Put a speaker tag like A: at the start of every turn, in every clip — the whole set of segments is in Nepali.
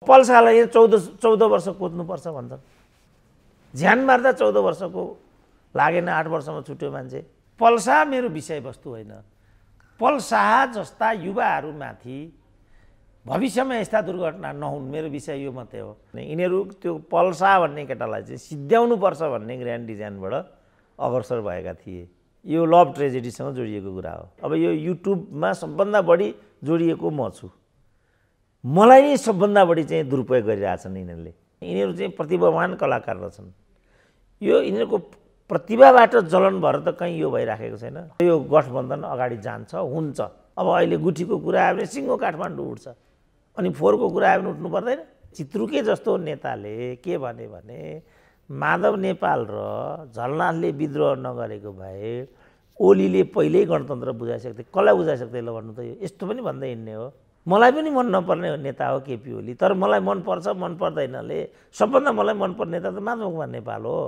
A: पल्सालाई 14 वर्ष कुद्नुपर्छ भन्छन्। झ्यान मार्दा 14 वर्षको लागेन, 8 वर्षमा छुट्यो मान्छे। पल्सा मेरो विषयवस्तु होइन। पल्सा जस्ता युवाहरूमाथि भविष्यमा यस्ता दुर्घटना नहुन्, मेरो विषय यो मात्रै हो। यिनीहरू त्यो पल्सा भन्ने केटालाई चाहिँ सिद्ध्याउनुपर्छ भन्ने ग्रान्ड डिजाइनबाट अग्रसर भएका थिए। यो लभ ट्रेजेडीसँग जोडिएको कुरा हो। अब यो युट्युबमा सबभन्दा बढी जोडिएको म छु। मलाई नै सबभन्दा बढी चाहिँ दुरुपयोग गरिरहेछन् यिनीहरूले। यिनीहरू चाहिँ प्रतिभावान कलाकार रहेछन्। यो यिनीहरूको प्रतिभाबाट जलन भएर त कहीँ यो भइराखेको छैन। यो गठबन्धन अगाडि जान्छ, हुन्छ। अब अहिले गुठीको कुरा आयो भने सिङ्गो काठमाडौँ उठ्छ, अनि फोहोरको कुरा आयो भने उठ्नु पर्दैन। चित्रुके जस्तो नेताले के भने माधव नेपाल र झलनाथले विद्रोह नगरेको भए ओलीले पहिल्यै गणतन्त्र बुझाइसक्थे। कसलाई बुझाइसक्थे ल भन्नु त? यो यस्तो पनि भन्दै हिँड्ने हो। मलाई पनि मन नपर्ने नेता हो केपी ओली, तर मलाई मनपर्छ मन पर्दैनले सबभन्दा मलाई मनपर्ने नेता त माधव कुमार नेपाल हो।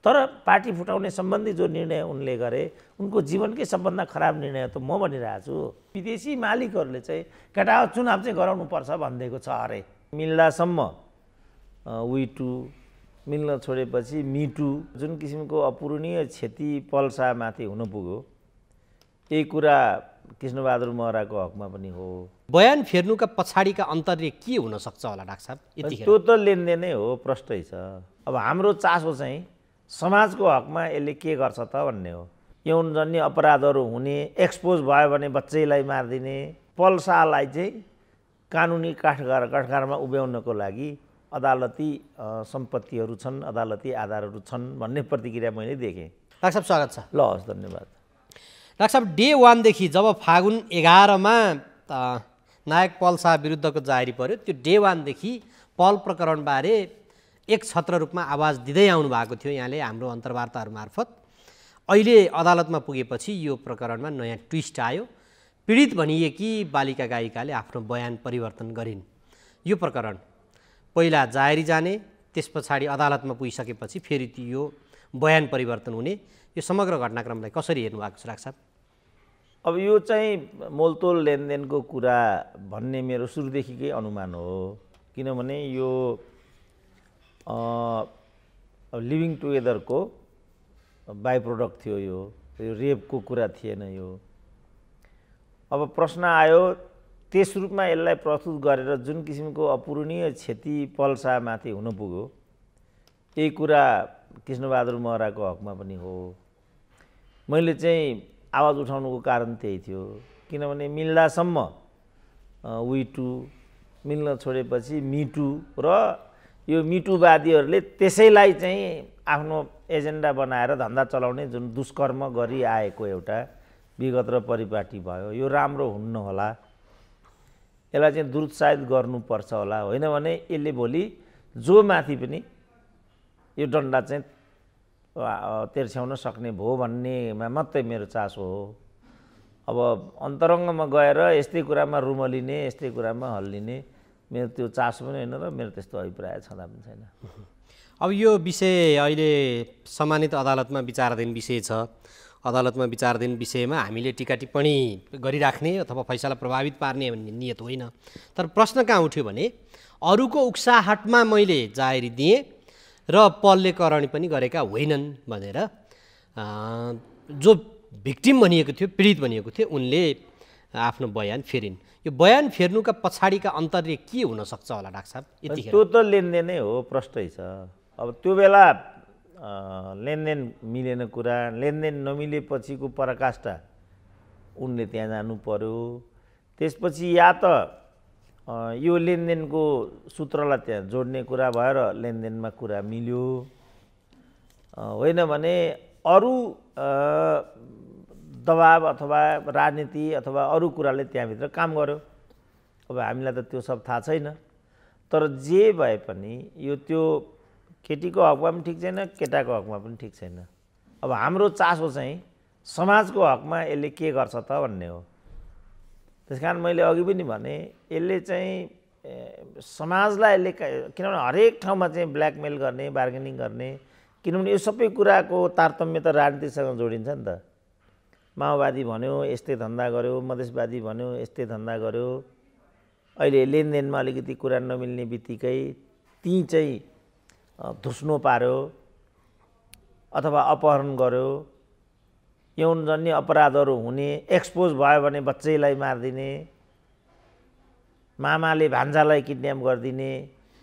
A: तर पार्टी फुटाउने सम्बन्धी जो निर्णय उनले गरे उनको जीवनकै सबभन्दा खराब निर्णय त म भनिरहेको छु। विदेशी मालिकहरूले चाहिँ केटा चुनाव चाहिँ गराउनुपर्छ भनिदिएको छ अरे। मिल्दासम्म वी टू, मिल्न छोडेपछि मिटू, जुन किसिमको अपूरणीय क्षति पल्सामाथि हुन पुग्यो, यही कुरा कृष्णबहादुर महराको हकमा पनि हो।
B: बयान फेर्नुका पछाडिका अन्तर्य के हुन सक्छ होला डाक्टर साहब? यतिखेर
A: त्यो त लेनदेनै हो, प्रष्टै छ। अब हाम्रो चासो चाहिँ समाजको हकमा यसले के गर्छ त भन्ने हो। यौनजन्य अपराधहरू हुने, एक्सपोज भयो भने बच्चैलाई मारिदिने, पल्सालाई चाहिँ कानुनी काठगारमा उभ्याउनको लागि अदालती सम्पत्तिहरू छन्, अदालती आधारहरू छन् भन्ने प्रतिक्रिया मैले देखेँ।
B: डाक्टर साहब स्वागत छ।
A: ल हस्, धन्यवाद।
B: डाक्टर साहब, डे 1 देखि जब फागुन 11मा नायक पल्सा विरुद्धको जाहेरी पर्यो, त्यो डे 1 देखि पल प्रकरणबारे एक छत्र रूपमा आवाज दिँदै आउनु भएको थियो यहाँले हाम्रो अन्तर्वार्ताहरू मार्फत। अहिले अदालतमा पुगेपछि यो प्रकरणमा नयाँ ट्विस्ट आयो। पीडित भनिएकी बालिका गायिकाले आफ्नो बयान परिवर्तन गरिन्। यो प्रकरण पहिला जाहेरी जाने, त्यस पछाडि अदालतमा पुगिसकेपछि फेरि यो बयान परिवर्तन हुने, यो समग्र घटनाक्रमलाई कसरी हेर्नु भएको छ डाक्टर साहब?
A: अब यो चाहिँ मोलतोल लेनदेनको कुरा भन्ने मेरो सुरुदेखिकै अनुमान हो। किनभने यो लिभिङ टुगेदरको बाई प्रोडक्ट थियो। यो रेपको कुरा थिएन। यो अब प्रश्न आयो, त्यस रूपमा यसलाई प्रस्तुत गरेर जुन किसिमको अपूरणीय क्षति पल्सामाथि हुन पुग्यो, यही कुरा कृष्णबहादुर महराको हकमा पनि हो। मैले चाहिँ आवाज उठाउनुको कारण त्यही थियो। किनभने मिल्दासम्म वी टू, मिल्न छोडेपछि मिटू, र यो मिटुवादीहरूले त्यसैलाई चाहिँ आफ्नो एजेन्डा बनाएर धन्दा चलाउने जुन दुष्कर्म गरिआएको एउटा विगत र परिपाटी भयो, यो राम्रो हुन्न होला। यसलाई चाहिँ दुरुत्साहित गर्नुपर्छ होला। होइन भने यसले भोलि जो माथि पनि यो डन्डा चाहिँ तेर्स्याउन सक्ने भयो भन्नेमा मात्रै मेरो चासो हो। अब अन्तरङ्गमा गएर यस्तै कुरामा रुमलिने, यस्तै कुरामा हल्लिने मेरो त्यो चासो पनि होइन र मेरो त्यस्तो अभिप्राय छँदा पनि छैन।
B: अब यो विषय अहिले सम्मानित अदालतमा विचाराधीन विषय छ। अदालतमा विचाराधीन विषयमा हामीले टीका टिप्पणी गरिराख्ने अथवा फैसला प्रभावित पार्ने भन्ने नियत होइन। तर प्रश्न कहाँ उठ्यो भने अरूको उक्साहटमा मैले जाहेरी दिएँ र पलले करणी पनि गरेका होइनन् भनेर जो भिक्टिम भनिएको थियो, पीडित भनिएको थियो, उनले आफ्नो बयान फेरिन्। यो बयान फेर्नुका पछाडिका अन्तर्य के हुन सक्छ होला डाक्टर साहब? यतिखेर
A: त्यो त लेनदेनै हो, प्रष्टै छ। अब त्यो बेला लेनदेन मिलेन कुरा, लेनदेन नमिलेपछिको पराकाष्ठा उनले त्यहाँ जानु पर्यो। त्यसपछि या त यो लेनदेनको सूत्रलाई त्यहाँ जोड्ने कुरा भएर लेनदेनमा कुरा मिल्यो, होइन भने अरू दबाब अथवा राजनीति अथवा अरू कुराले त्यहाँभित्र काम गर्यो। अब हामीलाई त त्यो सब थाहा छैन। तर जे भए पनि यो त्यो केटीको हकमा पनि ठिक छैन, केटाको हकमा पनि ठिक छैन। अब हाम्रो चासो चाहिँ समाजको हकमा यसले के गर्छ त भन्ने हो। त्यसकारण मैले अघि पनि भने यसले चाहिँ समाजलाई यसले, किनभने हरेक ठाउँमा चाहिँ ब्ल्याकमेल गर्ने, बार्गेनिङ गर्ने, किनभने यो सबै कुराको तारतम्य त राजनीतिसँग जोडिन्छ नि त। माओवादी भन्यो यस्तै धन्दा गर्यो, मधेसवादी भन्यो यस्तै धन्दा गर्यो, अहिले लेनदेनमा अलिकति कुरा नमिल्ने बित्तिकै ती चाहिँ धुस्नो पार्यो अथवा अपहरण गर्यो, यौनजन्य अपराधहरू हुने, एक्सपोज भयो भने बच्चैलाई मारिदिने, मामाले भान्जालाई किडन्याप गरिदिने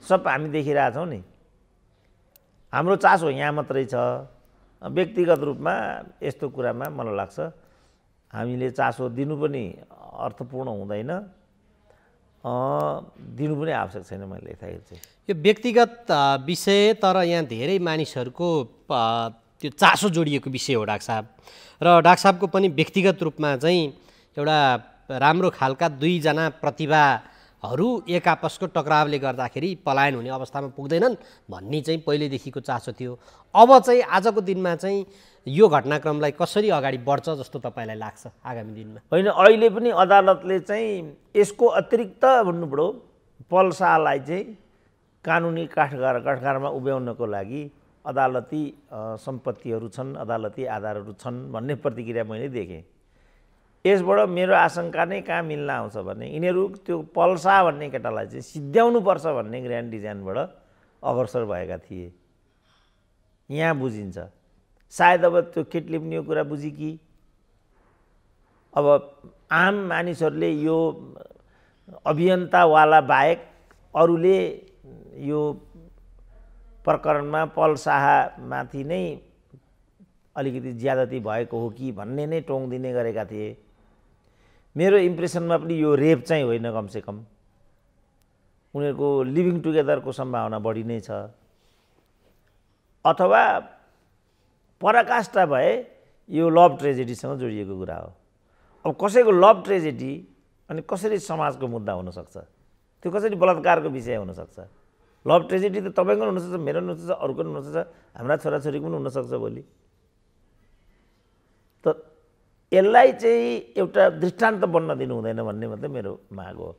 A: सब हामी देखिरहेछौँ नि। हाम्रो चासो यहाँ मात्रै छ। व्यक्तिगत रूपमा यस्तो कुरामा मलाई लाग्छ हामीले चासो दिनु पनि अर्थपूर्ण हुँदैन, दिनु पनि आवश्यक छैन। मैले लेख्दाखेरि चाहिँ
B: यो व्यक्तिगत विषय, तर यहाँ धेरै मानिसहरूको त्यो चासो जोडिएको विषय हो डाक्टर साहब। र डाक्टर साहबको पनि व्यक्तिगत रूपमा चाहिँ एउटा राम्रो खालका दुईजना प्रतिभाहरू एक आपसको टकरावले गर्दाखेरि पलायन हुने अवस्थामा पुग्दैनन् भन्ने चाहिँ पहिलेदेखिको चासो थियो। अब चाहिँ आजको दिनमा चाहिँ यो घटनाक्रमलाई कसरी अगाडि बढ्छ जस्तो तपाईँलाई लाग्छ आगामी दिनमा?
A: होइन, अहिले पनि अदालतले चाहिँ यसको अतिरिक्त भन्नुपऱ्यो पल शाहलाई चाहिँ कानुनी काठगडारमा उभ्याउनको लागि अदालती सम्पत्तिहरू छन्, अदालती आधारहरू छन् भन्ने प्रतिक्रिया मैले देखेँ। यसबाट मेरो आशंका नै कहाँ मिल्न आउँछ भने यिनीहरू त्यो पल शाह भन्ने केटालाई चाहिँ सिद्ध्याउनुपर्छ भन्ने ग्रान्ड डिजाइनबाट अग्रसर भएका थिए। यहाँ बुझिन्छ। सायद अब त्यो केटीले पनि यो कुरा बुझी कि अब आम मानिसहरूले यो अभियन्तावाला बाहेक अरूले यो प्रकरणमा पल शाहमाथि नै अलिकति ज्यादती भएको हो कि भन्ने नै टोङ दिने गरेका थिए। मेरो इम्प्रेसनमा पनि यो रेप चाहिँ होइन, कमसेकम उनीहरूको लिभिङ टुगेदरको सम्भावना बढी नै छ। अथवा पराकाष्ठा भए यो लभ ट्रेजेडीसँग जोडिएको कुरा हो। अब कसैको लभ ट्रेजेडी अनि कसरी समाजको मुद्दा हुनसक्छ? त्यो कसरी बलात्कारको विषय हुनसक्छ? लभ ट्रेजेडी त तपाईँको पनि हुनसक्छ, मेरो पनि हुनसक्छ, अरूको पनि हुनसक्छ, हाम्रा छोराछोरीको पनि हुनसक्छ भोलि। त यसलाई चाहिँ एउटा दृष्टान्त बन्न दिनु हुँदैन भन्ने मात्रै मेरो माग हो।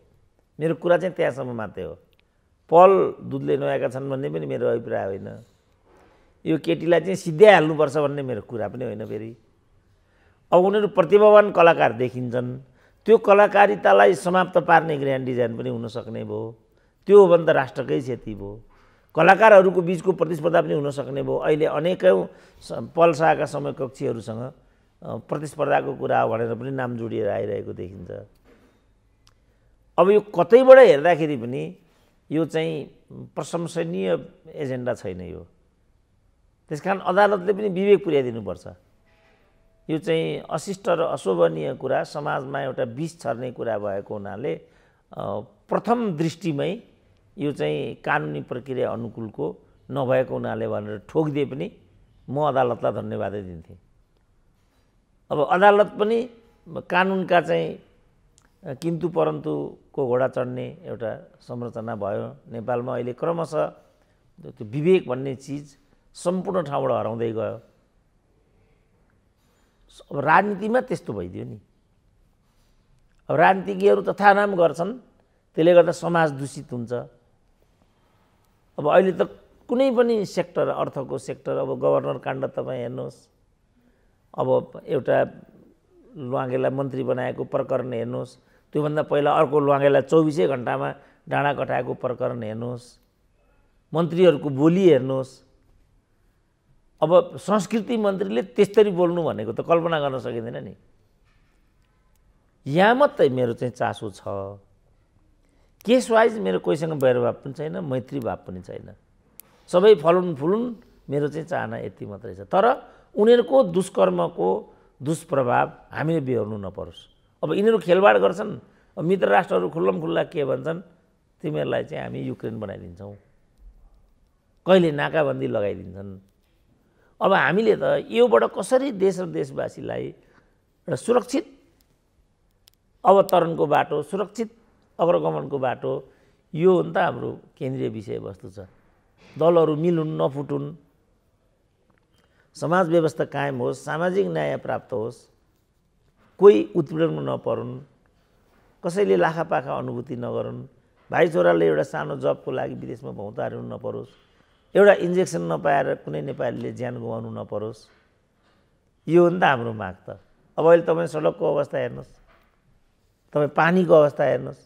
A: मेरो कुरा चाहिँ त्यहाँसम्म मात्रै हो। पल दुधले नुहाएका छन् भन्ने पनि मेरो अभिप्राय होइन। यो केटीलाई चाहिँ सिध्याइहाल्नुपर्छ भन्ने मेरो कुरा पनि होइन। फेरि अब उनीहरू प्रतिभावान कलाकार देखिन्छन्, त्यो कलाकारितालाई समाप्त पार्ने ग्रान्ड डिजाइन पनि हुनसक्ने भयो। त्यो हो भने त राष्ट्रकै क्षति भयो, कलाकारहरूको बिचको प्रतिस्पर्धा पनि हुनसक्ने भयो। अहिले अनेकौँ पल शाहका समकक्षीहरूसँग प्रतिस्पर्धाको कुरा हो भनेर पनि नाम जोडिएर आइरहेको देखिन्छ। अब यो कतैबाट हेर्दाखेरि पनि यो चाहिँ प्रशंसनीय एजेन्डा छैन यो। त्यसकारण अदालतले पनि विवेक पुर्याइदिनुपर्छ। यो चाहिँ अशिष्ट र अशोभनीय कुरा, समाजमा एउटा विष छर्ने कुरा भएको हुनाले प्रथम दृष्टिमै यो चाहिँ कानुनी प्रक्रिया अनुकूलको नभएको हुनाले भनेर ठोकिदिए पनि म अदालतलाई धन्यवादै दिन्थेँ। अब अदालत पनि कानुनका चाहिँ किन्तु परन्तुको घोडा चढ्ने एउटा संरचना भयो नेपालमा। अहिले क्रमशः त्यो विवेक भन्ने चिज सम्पूर्ण ठाउँबाट हराउँदै गयो। अब राजनीतिमा त्यस्तो भइदियो नि। अब राजनीतिज्ञहरू तथानाम गर्छन्, त्यसले गर्दा समाज दूषित हुन्छ। अब अहिले त कुनै पनि सेक्टर, अर्थको सेक्टर, अब गभर्नर काण्ड तपाईँ हेर्नुहोस्, अब एउटा ल्वाङ्गेलाई मन्त्री बनाएको प्रकरण हेर्नुहोस्, त्योभन्दा पहिला अर्को ल्वाङ्गेलाई 24 घण्टामा डाँडा कटाएको प्रकरण हेर्नुहोस्, मन्त्रीहरूको बोली हेर्नुहोस्। अब संस्कृति मन्त्रीले त्यस्तरी बोल्नु भनेको त कल्पना गर्न सकिँदैन नि। यहाँ मात्रै मेरो चाहिँ चासो छ। केस वाइज मेरो कोहीसँग वैरभाव पनि छैन, मैत्री भाव पनि छैन। सबै फलुन फुलुन मेरो चाहिँ चाहना यति मात्रै छ। तर उनीहरूको दुष्कर्मको दुष्प्रभाव हामीले बेहोर्नु नपरोस्। अब यिनीहरू खेलबाड गर्छन्, अब मित्र राष्ट्रहरू खुल्लम खुल्ला के भन्छन्, तिमीहरूलाई चाहिँ हामी युक्रेन बनाइदिन्छौँ, कहिले नाकाबन्दी लगाइदिन्छन्। अब हामीले त योबाट कसरी देश र देशवासीलाई एउटा सुरक्षित अवतरणको बाटो, सुरक्षित अग्रगमनको बाटो, यो हो नि त हाम्रो केन्द्रीय विषयवस्तु छ। दलहरू मिलुन् नफुटुन्, समाज व्यवस्था कायम होस्, सामाजिक न्याय प्राप्त होस्, कोही उत्पीडनमा नपरुन्, कसैले लाखापाखा अनुभूति नगरून्, भाइ छोराले एउटा सानो जबको लागि विदेशमा भौँतारिनु नपरोस्, एउटा इन्जेक्सन नपाएर कुनै नेपालीले ज्यान गुमाउनु नपरोस्। यो हो नि त हाम्रो माग त। अब अहिले तपाईँ सडकको अवस्था हेर्नुहोस्, तपाईँ पानीको अवस्था हेर्नुहोस्,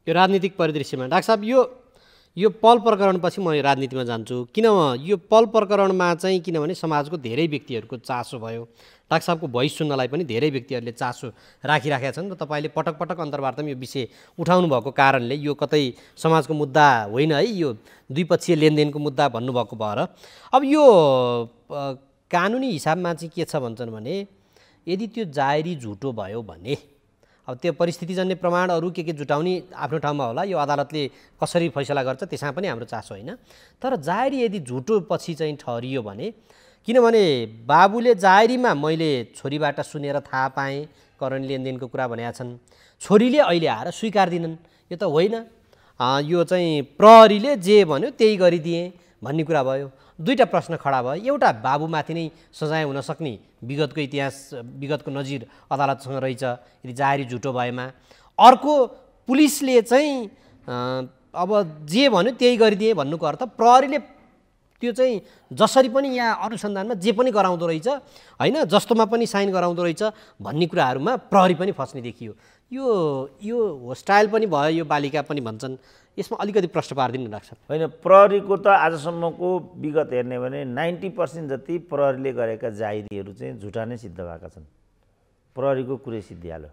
B: यो राजनीतिक परिदृश्यमा डाक्टर साहब यो पल प्रकरणपछि म राजनीतिमा जान्छु। किन यो पल प्रकरणमा चाहिँ किनभने समाजको धेरै व्यक्तिहरूको चासो भयो, डाक्टर साहबको भोइस सुन्नलाई पनि धेरै व्यक्तिहरूले चासो राखिराखेका छन् र तपाईँले पटक पटक अन्तर्वार्तामा यो विषय उठाउनु भएको कारणले यो कतै समाजको मुद्दा होइन है, यो द्विपक्षीय लेनदेनको मुद्दा भन्नुभएको भएर अब यो कानुनी हिसाबमा चाहिँ के छ भन्छन् भने यदि त्यो जाहेरी झुटो भयो भने अब त्यो परिस्थितिजन्य प्रमाणहरू के जुटाउने आफ्नो ठाउँमा होला, यो अदालतले कसरी फैसला गर्छ त्यसमा पनि हाम्रो चासो होइन। तर जाहेरी यदि झुटो पछि चाहिँ ठहरियो भने, किनभने बाबुले जाहेरीमा मैले छोरीबाट सुनेर थाहा पाएँ करण लेनदेनको कुरा भनेका छन्, छोरीले अहिले आएर स्वीकार्दिनन्, यो त होइन, यो चाहिँ प्रहरीले जे भन्यो त्यही गरिदिएँ भन्ने कुरा भयो। दुईटा प्रश्न खडा भयो, एउटा बाबुमाथि नै सजाय हुन सक्ने विगतको इतिहास, विगतको नजिर अदालतसँग रहेछ यदि जाहेरी झुटो भएमा, अर्को पुलिसले चाहिँ अब जे भन्यो त्यही गरिदिए भन्नुको अर्थ प्रहरीले त्यो चाहिँ जसरी पनि यहाँ अनुसन्धानमा जे पनि गराउँदो रहेछ होइन, जस्तोमा पनि साइन गराउँदो रहेछ भन्ने कुराहरूमा प्रहरी पनि फस्ने देखियो। यो होस्टाइल पनि भयो, यो बालिका पनि भन्छन्, यसमा अलिकति प्रश्न पारिदिनु डाक्टर साहब।
A: होइन, प्रहरीको त आजसम्मको विगत हेर्ने भने 90% जति प्रहरीले गरेका जाहेरीहरू चाहिँ झुटा नै सिद्ध भएका छन्। प्रहरीको कुरै सिद्धिहाल्यो।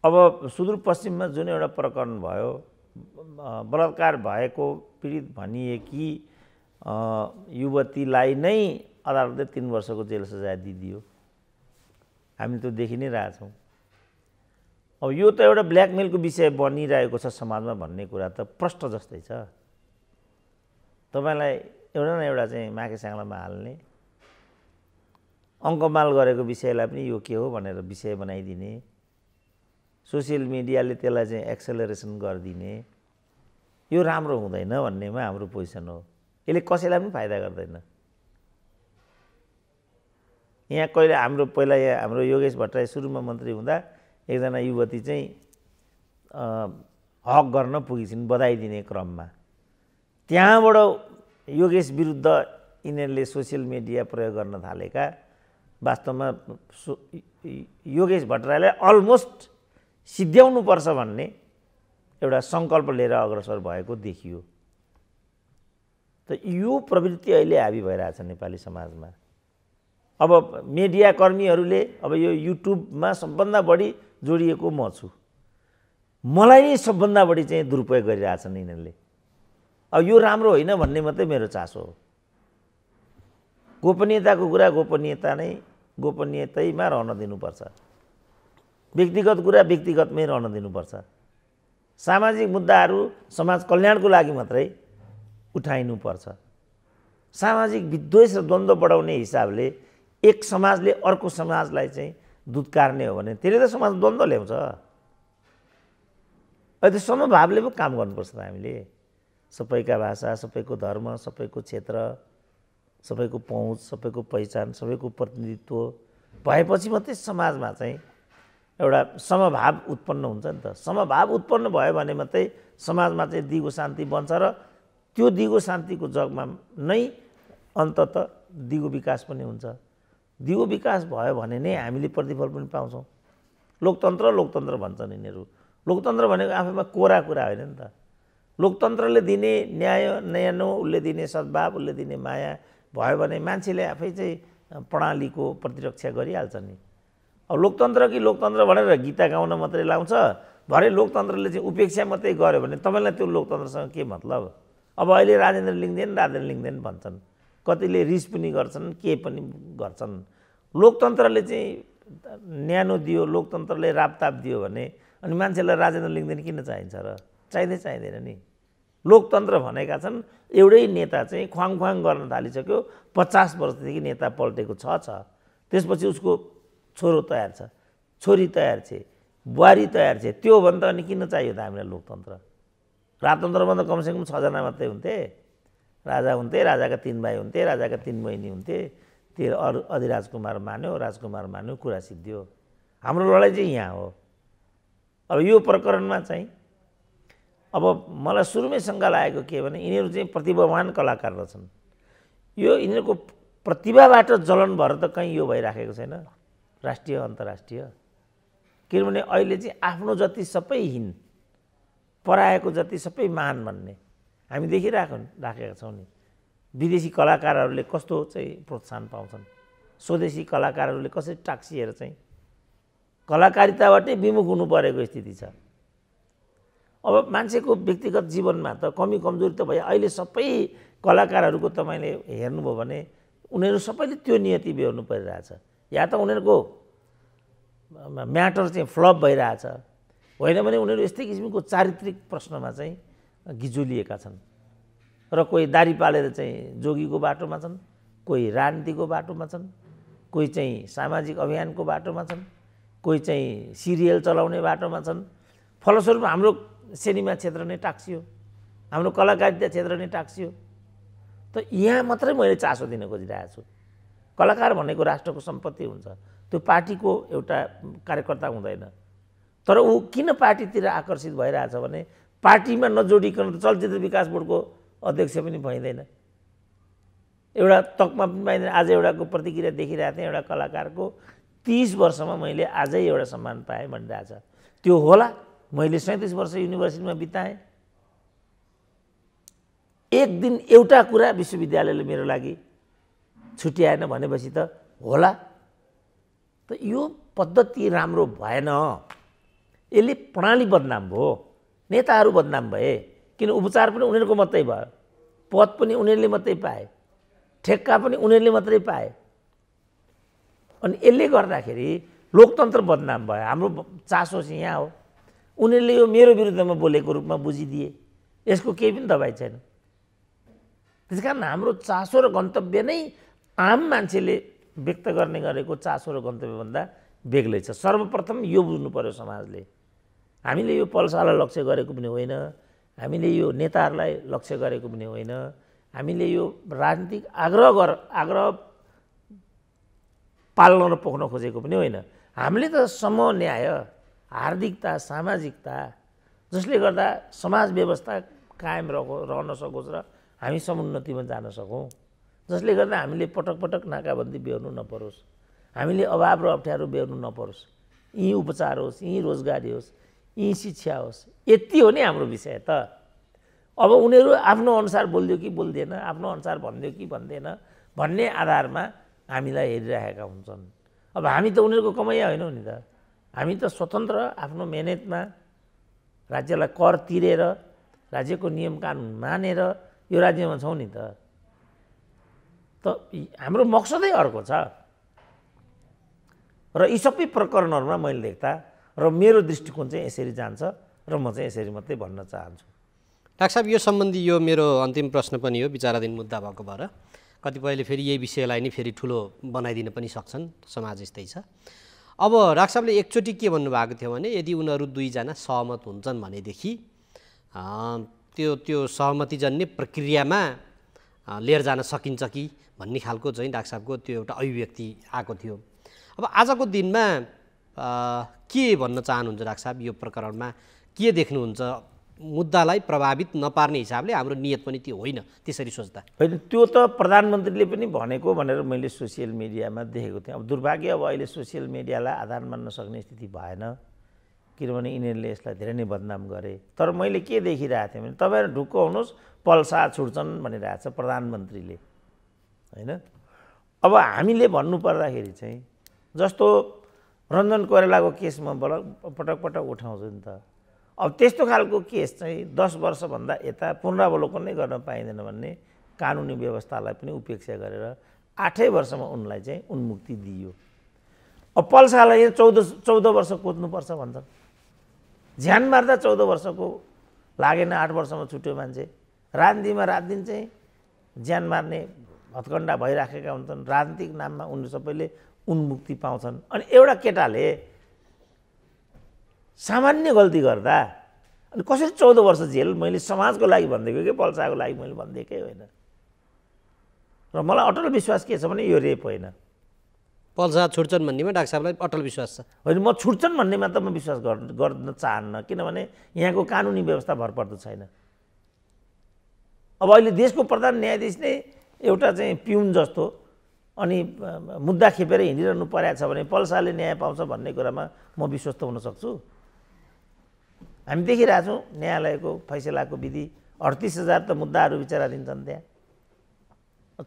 A: अब सुदूरपश्चिममा जुन एउटा प्रकरण भयो, बलात्कार भएको पीडित भनिए कि युवतीलाई नै अदालतले 3 वर्षको जेल सजाय दिइदियो, हामी त देखि नै रहेछौँ। अब यो त एउटा ब्ल्याकमेलको विषय बनिरहेको छ समाजमा भन्ने कुरा त प्रष्ट जस्तै छ। तपाईँलाई एउटा न एउटा चाहिँ माके साङ्लामा हाल्ने, अङ्कमाल गरेको विषयलाई पनि यो के हो भनेर विषय बनाइदिने, सोसियल मिडियाले त्यसलाई चाहिँ एक्सेलरेसन गरिदिने, यो राम्रो हुँदैन भन्नेमा हाम्रो पोजिसन हो। यसले कसैलाई पनि फाइदा गर्दैन। यहाँ कहिले पहिला यहाँ हाम्रो योगेश भट्टराई सुरुमा मन्त्री हुँदा एकजना युवती चाहिँ हक गर्न पुगिन् बधाई दिने क्रममा, त्यहाँबाट योगेश विरुद्ध यिनीहरूले सोसियल मिडिया प्रयोग गर्न थालेका वास्तवमा योगेश भट्टराईलाई अलमोस्ट सिद्ध्याउनुपर्छ भन्ने एउटा सङ्कल्प लिएर अग्रसर भएको देखियो। त यो प्रवृत्ति अहिले हाबी भइरहेछ नेपाली समाजमा। अब मिडिया कर्मीहरूले अब यो युट्युबमा सबभन्दा बढी जोडिएको म छु, मलाई नै सबभन्दा बढी चाहिँ दुरुपयोग गरिरहेछन् यिनीहरूले। अब यो राम्रो होइन भन्ने मात्रै मेरो चासो हो। गोपनीयताको कुरा गोपनीयतैमा रहन दिनुपर्छ, व्यक्तिगत कुरा व्यक्तिगतमै रहन दिनुपर्छ। सामाजिक मुद्दाहरू समाज कल्याणको लागि मात्रै उठाइनुपर्छ। सामाजिक विद्वेष र द्वन्द्व बढाउने हिसाबले एक समाजले अर्को समाजलाई चाहिँ दुत्कार्ने हो भने त्यसले त समाज द्वन्द्व ल्याउँछ। अहिले समभावले पो काम गर्नुपर्छ त हामीले। सबैका भाषा, सबैको धर्म, सबैको क्षेत्र, सबैको पहुँच, सबैको पहिचान, सबैको प्रतिनिधित्व भएपछि मात्रै समाजमा चाहिँ एउटा समभाव उत्पन्न हुन्छ नि त। समभाव उत्पन्न भयो भने मात्रै समाजमा चाहिँ दिगो शान्ति बन्छ र त्यो दिगो शान्तिको जगमा नै अन्ततः दिगो विकास पनि हुन्छ। दिगो विकास भयो भने नै हामीले प्रतिफल पनि पाउँछौँ। लोकतन्त्र भन्छन् यिनीहरू। लोकतन्त्र भनेको आफैमा कोरा कुरा होइन नि त। लोकतन्त्रले दिने न्याय, न्यानो, उसले दिने सद्भाव, उसले दिने माया भयो भने मान्छेले आफै चाहिँ प्रणालीको प्रतिरक्षा गरिहाल्छ नि। अब लोकतन्त्र भनेर गीता गाउन मात्रै लाउँछ, भरे लोकतन्त्रले चाहिँ उपेक्षा मात्रै गर्यो भने तपाईँलाई त्यो लोकतन्त्रसँग के मतलब। अब अहिले राजेन्द्र लिङ्गदेन भन्छन्, कतिले रिस पनि गर्छन्, के पनि गर्छन्। लोकतन्त्रले चाहिँ न्यानो दियो, लोकतन्त्रले रापताप दियो भने अनि मान्छेलाई राजेन्द्र लिङ्गदेन किन चाहिन्छ र? चाहिँदैन नि। लोकतन्त्र भनेका छन् एउटै नेता चाहिँ ख्वाङ गर्न थालिसक्यो, 50 वर्षदेखि नेता पल्टेको छ, त्यसपछि उसको छोरो तयार छ, छोरी तयार छ, बुहारी तयार छ, त्यो हो भने त अनि किन चाहियो त हामीलाई लोकतन्त्र? राजतन्त्रमा त कमसेकम 6 जना मात्रै हुन्थे। राजा हुन्थे, राजाका 3 भाइ हुन्थे, राजाका 3 बहिनी हुन्थे, त्यो अधिराजकुमार मान्यो, कुरा सिद्धियो। हाम्रो लडाइँ चाहिँ यहाँ हो। अब यो प्रकरणमा चाहिँ अब मलाई सुरुमै शङ्का लागेको के भने यिनीहरू चाहिँ प्रतिभावान कलाकार रहेछन्। यो यिनीहरूको प्रतिभाबाट जलन भएर त कहीँ यो भइराखेको छैन राष्ट्रिय अन्तर्राष्ट्रिय। किनभने अहिले चाहिँ आफ्नो जति सबै हिन् पराएको जति सबै महान भन्ने हामी राखेका छौँ नि। विदेशी कलाकारहरूले कस्तो चाहिँ प्रोत्साहन पाउँछन्, स्वदेशी कलाकारहरूले कसरी टाक्सिएर चाहिँ कलाकारिताबाटै विमुख हुनु परेको स्थिति छ। अब मान्छेको व्यक्तिगत जीवनमा त कमी कमजोरी त भयो। अहिले सबै कलाकारहरूको तपाईँले हेर्नुभयो भने उनीहरू सबैले त्यो नियति बेहोर्नु परिरहेछ, या त उनीहरूको म्याटर चाहिँ फ्लप भइरहेछ, होइन भने उनीहरू यस्तै किसिमको चारित्रिक प्रश्नमा चाहिँ गिजोलिएका छन् र कोही दारी पालेर चाहिँ जोगीको बाटोमा छन्, कोही राजनीतिको बाटोमा छन्, कोही चाहिँ सामाजिक अभियानको बाटोमा छन्, कोही चाहिँ सिरियल चलाउने बाटोमा छन्। फलस्वरूप हाम्रो सिनेमा क्षेत्र नै टाक्सियो, हाम्रो कलाकारिता क्षेत्र नै टाक्सियो। त यहाँ मात्रै मैले चासो दिन खोजिरहेको छु। कलाकार भनेको राष्ट्रको सम्पत्ति हुन्छ, त्यो पार्टीको एउटा कार्यकर्ता हुँदैन। तर ऊ किन पार्टीतिर आकर्षित भइरहेछ भने पार्टीमा नजोडिकन चलचित्र विकास बोर्डको अध्यक्ष पनि भइँदैन, एउटा तकमा पनि पाइँदैन। आज एउटाको प्रतिक्रिया देखिरहेको थिएँ, एउटा कलाकारको 30 वर्षमा मैले आजै एउटा सम्मान पाएँ भनिरहेछ। त्यो होला मैले 37 वर्ष युनिभर्सिटीमा बिताएँ। एक दिन एउटा कुरा विश्वविद्यालयले मेरो लागि छुट्याएन भनेपछि त होला। त यो पद्धति राम्रो भएन, यसले प्रणाली बदनाम भयो, नेताहरू बदनाम भए। किन उपचार पनि उनीहरूको मात्रै भयो, पद पनि उनीहरूले मात्रै पाए, ठेक्का पनि उनीहरूले मात्रै पाए। अनि यसले गर्दाखेरि लोकतन्त्र बदनाम भयो। हाम्रो चासो चाहिँ यहाँ हो। उनीहरूले यो मेरो विरुद्धमा बोलेको रूपमा बुझिदिए, यसको केही पनि दबाई छैन। त्यसकारण हाम्रो चासो र गन्तव्य नै आम मान्छेले व्यक्त गर्ने गरेको चासो र गन्तव्यभन्दा बेग्लै छ। सर्वप्रथम यो बुझ्नु पर्यो समाजले, हामीले यो पल्सालाई लक्ष्य गरेको पनि होइन, हामीले यो नेताहरूलाई लक्ष्य गरेको पनि होइन, हामीले यो राजनीतिक आग्रह पाल्न र पोख्न खोजेको पनि होइन। हामीले त समन्याय, हार्दिकता, सामाजिकता, जसले गर्दा समाज व्यवस्था कायम रहन सकोस् र हामी समुन्नतिमा जान सकौँ, जसले गर्दा हामीले पटक पटक नाकाबन्दी बेहोर्नु नपरोस्, हामीले अभाव र अप्ठ्यारो बेहोर्नु नपरोस्। यहीँ उपचार होस्, यहीँ रोजगारी होस्, यहीँ शिक्षा होस्, यति हो नि हाम्रो विषय त। अब उनीहरू आफ्नो अनुसार बोलिदियो कि बोल्दैन, आफ्नो अनुसार भनिदियो कि भन्दैन भन्ने आधारमा हामीलाई हेरिरहेका हुन्छन्। अब हामी त उनीहरूको कमैया होइनौँ नि त। हामी त स्वतन्त्र आफ्नो मेहनतमा राज्यलाई कर तिरेर, राज्यको नियम कानुन मानेर यो राज्यमा छौँ नि त। हाम्रो मकसदै अर्को छ। र यी सबै प्रकरणहरूमा मैले देख्दा र मेरो दृष्टिकोण चाहिँ यसरी जान्छ र म चाहिँ यसरी मात्रै भन्न चाहन्छु।
B: डाक्टर साहब, यो सम्बन्धी यो मेरो अन्तिम प्रश्न पनि हो, विचाराधीन मुद्दा भएको भएर कतिपयले फेरि यही विषयलाई नै फेरि ठुलो बनाइदिन पनि सक्छन्, समाज यस्तै छ। अब डाक्टर साहबले एकचोटि के भन्नुभएको थियो भने यदि उनीहरू दुईजना सहमत हुन्छन् भनेदेखि त्यो सहमतिजन्य प्रक्रियामा लिएर जान सकिन्छ कि भन्ने खालको चाहिँ डाक्टर साहबको त्यो एउटा अभिव्यक्ति आएको थियो। अब आजको दिनमा के भन्न चाहनुहुन्छ डाक्टर साहब, यो प्रकरणमा के देख्नुहुन्छ? मुद्दालाई प्रभावित नपार्ने हिसाबले हाम्रो नियत पनि त्यो होइन त्यसरी सोच्दा?
A: होइन, त्यो त प्रधानमन्त्रीले पनि भनेको भनेर मैले सोसियल मिडियामा देखेको थिएँ। अब दुर्भाग्य, अब अहिले सोसियल मिडियालाई आधार मान्न सक्ने स्थिति भएन, किनभने यिनीहरूले यसलाई धेरै नै बदनाम गरे। तर मैले के देखिरहेको थिएँ भने तपाईँहरू ढुक्क हुनुहोस्, पल्सा छुट्छन् भनिरहेको छ प्रधानमन्त्रीले, होइन। अब हामीले भन्नुपर्दाखेरि चाहिँ जस्तो रञ्जन कोइरालाको केसमा पटक पटक उठाउँछु नि त। अब त्यस्तो खालको केस चाहिँ 10 वर्षभन्दा यता पुनरावलोकन नै गर्न पाइँदैन भन्ने कानुनी व्यवस्थालाई पनि उपेक्षा गरेर 8 वर्षमा उनलाई चाहिँ उन्मुक्ति दिइयो। अब पल्सालाई 14 वर्ष कोच्नुपर्छ भन्छन्। झ्यान मार्दा 14 वर्षको लागेन, 8 वर्षमा छुट्यो मान्छे। राजनीतिमा रात दिन चाहिँ ज्यान मार्ने हत्कण्डा भइराखेका हुन्छन्। राजनीतिक नाममा उनीहरू सबैले उन्मुक्ति पाउँछन्। अनि एउटा केटाले सामान्य गल्ती गर्दा अनि कसरी 14 वर्ष जेल? मैले समाजको लागि भनिदिएको कि पल्साको लागि मैले भनिदिएकै होइन। र मलाई अटल विश्वास के छ भने यो रेप होइन।
B: पल्सा छुट्छन् भन्नेमा डाक्टर साहबलाई अटल विश्वास छ?
A: होइन, म छुट्छन् भन्नेमा त म विश्वास गर्न चाहन्न, किनभने यहाँको कानुनी व्यवस्था भरपर्दो छैन। अब अहिले देशको प्रधान न्यायाधीश नै एउटा चाहिँ पिउन जस्तो अनि मुद्दा खेपेर हिँडिरहनु परेको छ भने पल्साले न्याय पाउँछ भन्ने कुरामा म विश्वस्त हुन सक्छु? हामी देखिरहेको छौँ न्यायालयको फैसलाको विधि 38,000 त मुद्दाहरू विचाराधीन छन् त्यहाँ।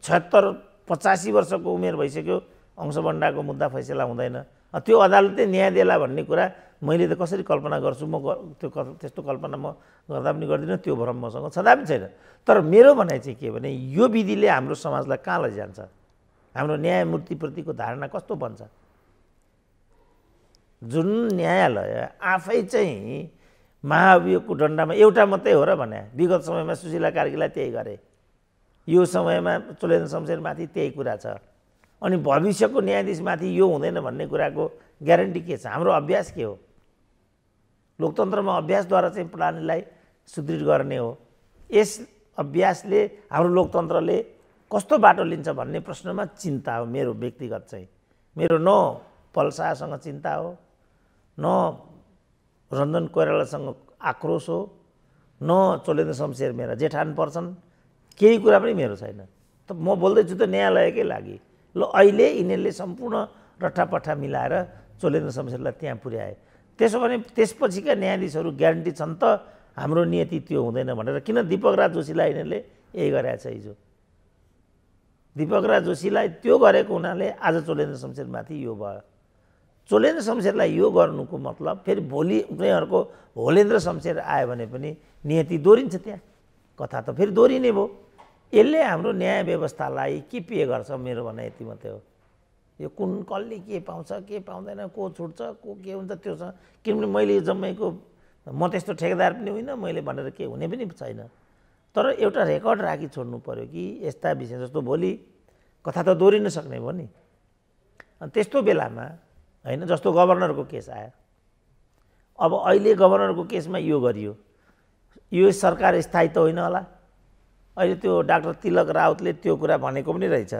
A: 76-85 वर्षको उमेर भइसक्यो, अंशबन्डाको मुद्दा फैसला हुँदैन। त्यो अदालतले न्याय देला भन्ने कुरा मैले त कसरी कल्पना गर्छु? म त्यस्तो कल्पना म गर्दा पनि गर्दिनँ, त्यो भ्रम मसँग छँदा पनि छैन। तर मेरो भनाइ चाहिँ के भने यो विधिले हाम्रो समाजलाई कहाँ लैजान्छ, हाम्रो न्यायमूर्तिप्रतिको धारणा कस्तो बन्छ? जुन न्यायालय आफै चाहिँ महाभियोगको डन्डामा एउटा मात्रै हो र भने, विगत समयमा सुशीला कार्कीलाई त्यही गरे, यो समयमा चोलेन्द्र शमशेरमाथि त्यही कुरा छ, अनि भविष्यको न्यायाधीशमाथि यो हुँदैन भन्ने कुराको ग्यारेन्टी के छ? हाम्रो अभ्यास के हो? लोकतन्त्रमा अभ्यासद्वारा चाहिँ प्रणालीलाई सुदृढ गर्ने हो। यस अभ्यासले हाम्रो लोकतन्त्रले कस्तो बाटो लिन्छ भन्ने प्रश्नमा चिन्ता हो मेरो व्यक्तिगत चाहिँ। मेरो न पल्सासँग चिन्ता हो, न रञ्जन कोइरालासँग आक्रोश हो, न चोलेन्द्र शमशेर मेरा जेठान पर्छन्, केही कुरा पनि मेरो छैन। त म बोल्दैछु त न्यायालयकै लागि। ल अहिले यिनीहरूले सम्पूर्ण रट्ठापट्ठा मिलाएर चोलेन्द्र शमशेरलाई त्यहाँ पुर्याए। त्यसो भने त्यसपछिका न्यायाधीशहरू ग्यारेन्टी छन् त हाम्रो नियति त्यो हुँदैन भनेर किन दीपकराज जोशीलाई यिनीहरूले यही गरेको छ? हिजो दीपकराज जोशीलाई त्यो गरेको हुनाले आज चोलेन्द्र शमशेरमाथि यो भयो। चोलेन्द्र शमशेरलाई यो गर्नुको मतलब फेरि भोलि उनीहरूको होलेन्द्र शमशेर आयो भने पनि नियति दोहोरिन्छ, त्यहाँ कथा त फेरि दोहोरिने भयो। यसले हाम्रो न्याय व्यवस्थालाई के पे गर्छ? मेरो भनाइ यति मात्रै हो। यो कुन कसले के पाउँछ के पाउँदैन, को छुट्छ को के हुन्छ त्योसँग, किनभने मैले जम्मैको म त्यस्तो ठेकेदार पनि होइन, मैले भनेर के हुने पनि छैन। तर एउटा रेकर्ड राखी छोड्नु पर्यो कि यस्ता विषय जस्तो भोलि कथा त दोहोरिन सक्ने भयो नि। अनि त्यस्तो बेलामा होइन, जस्तो गभर्नरको केस आयो, अब अहिले गभर्नरको केसमा यो गरियो, यो सरकार स्थायी त होइन होला। अहिले त्यो डाक्टर तिलक राउतले त्यो कुरा भनेको पनि रहेछ।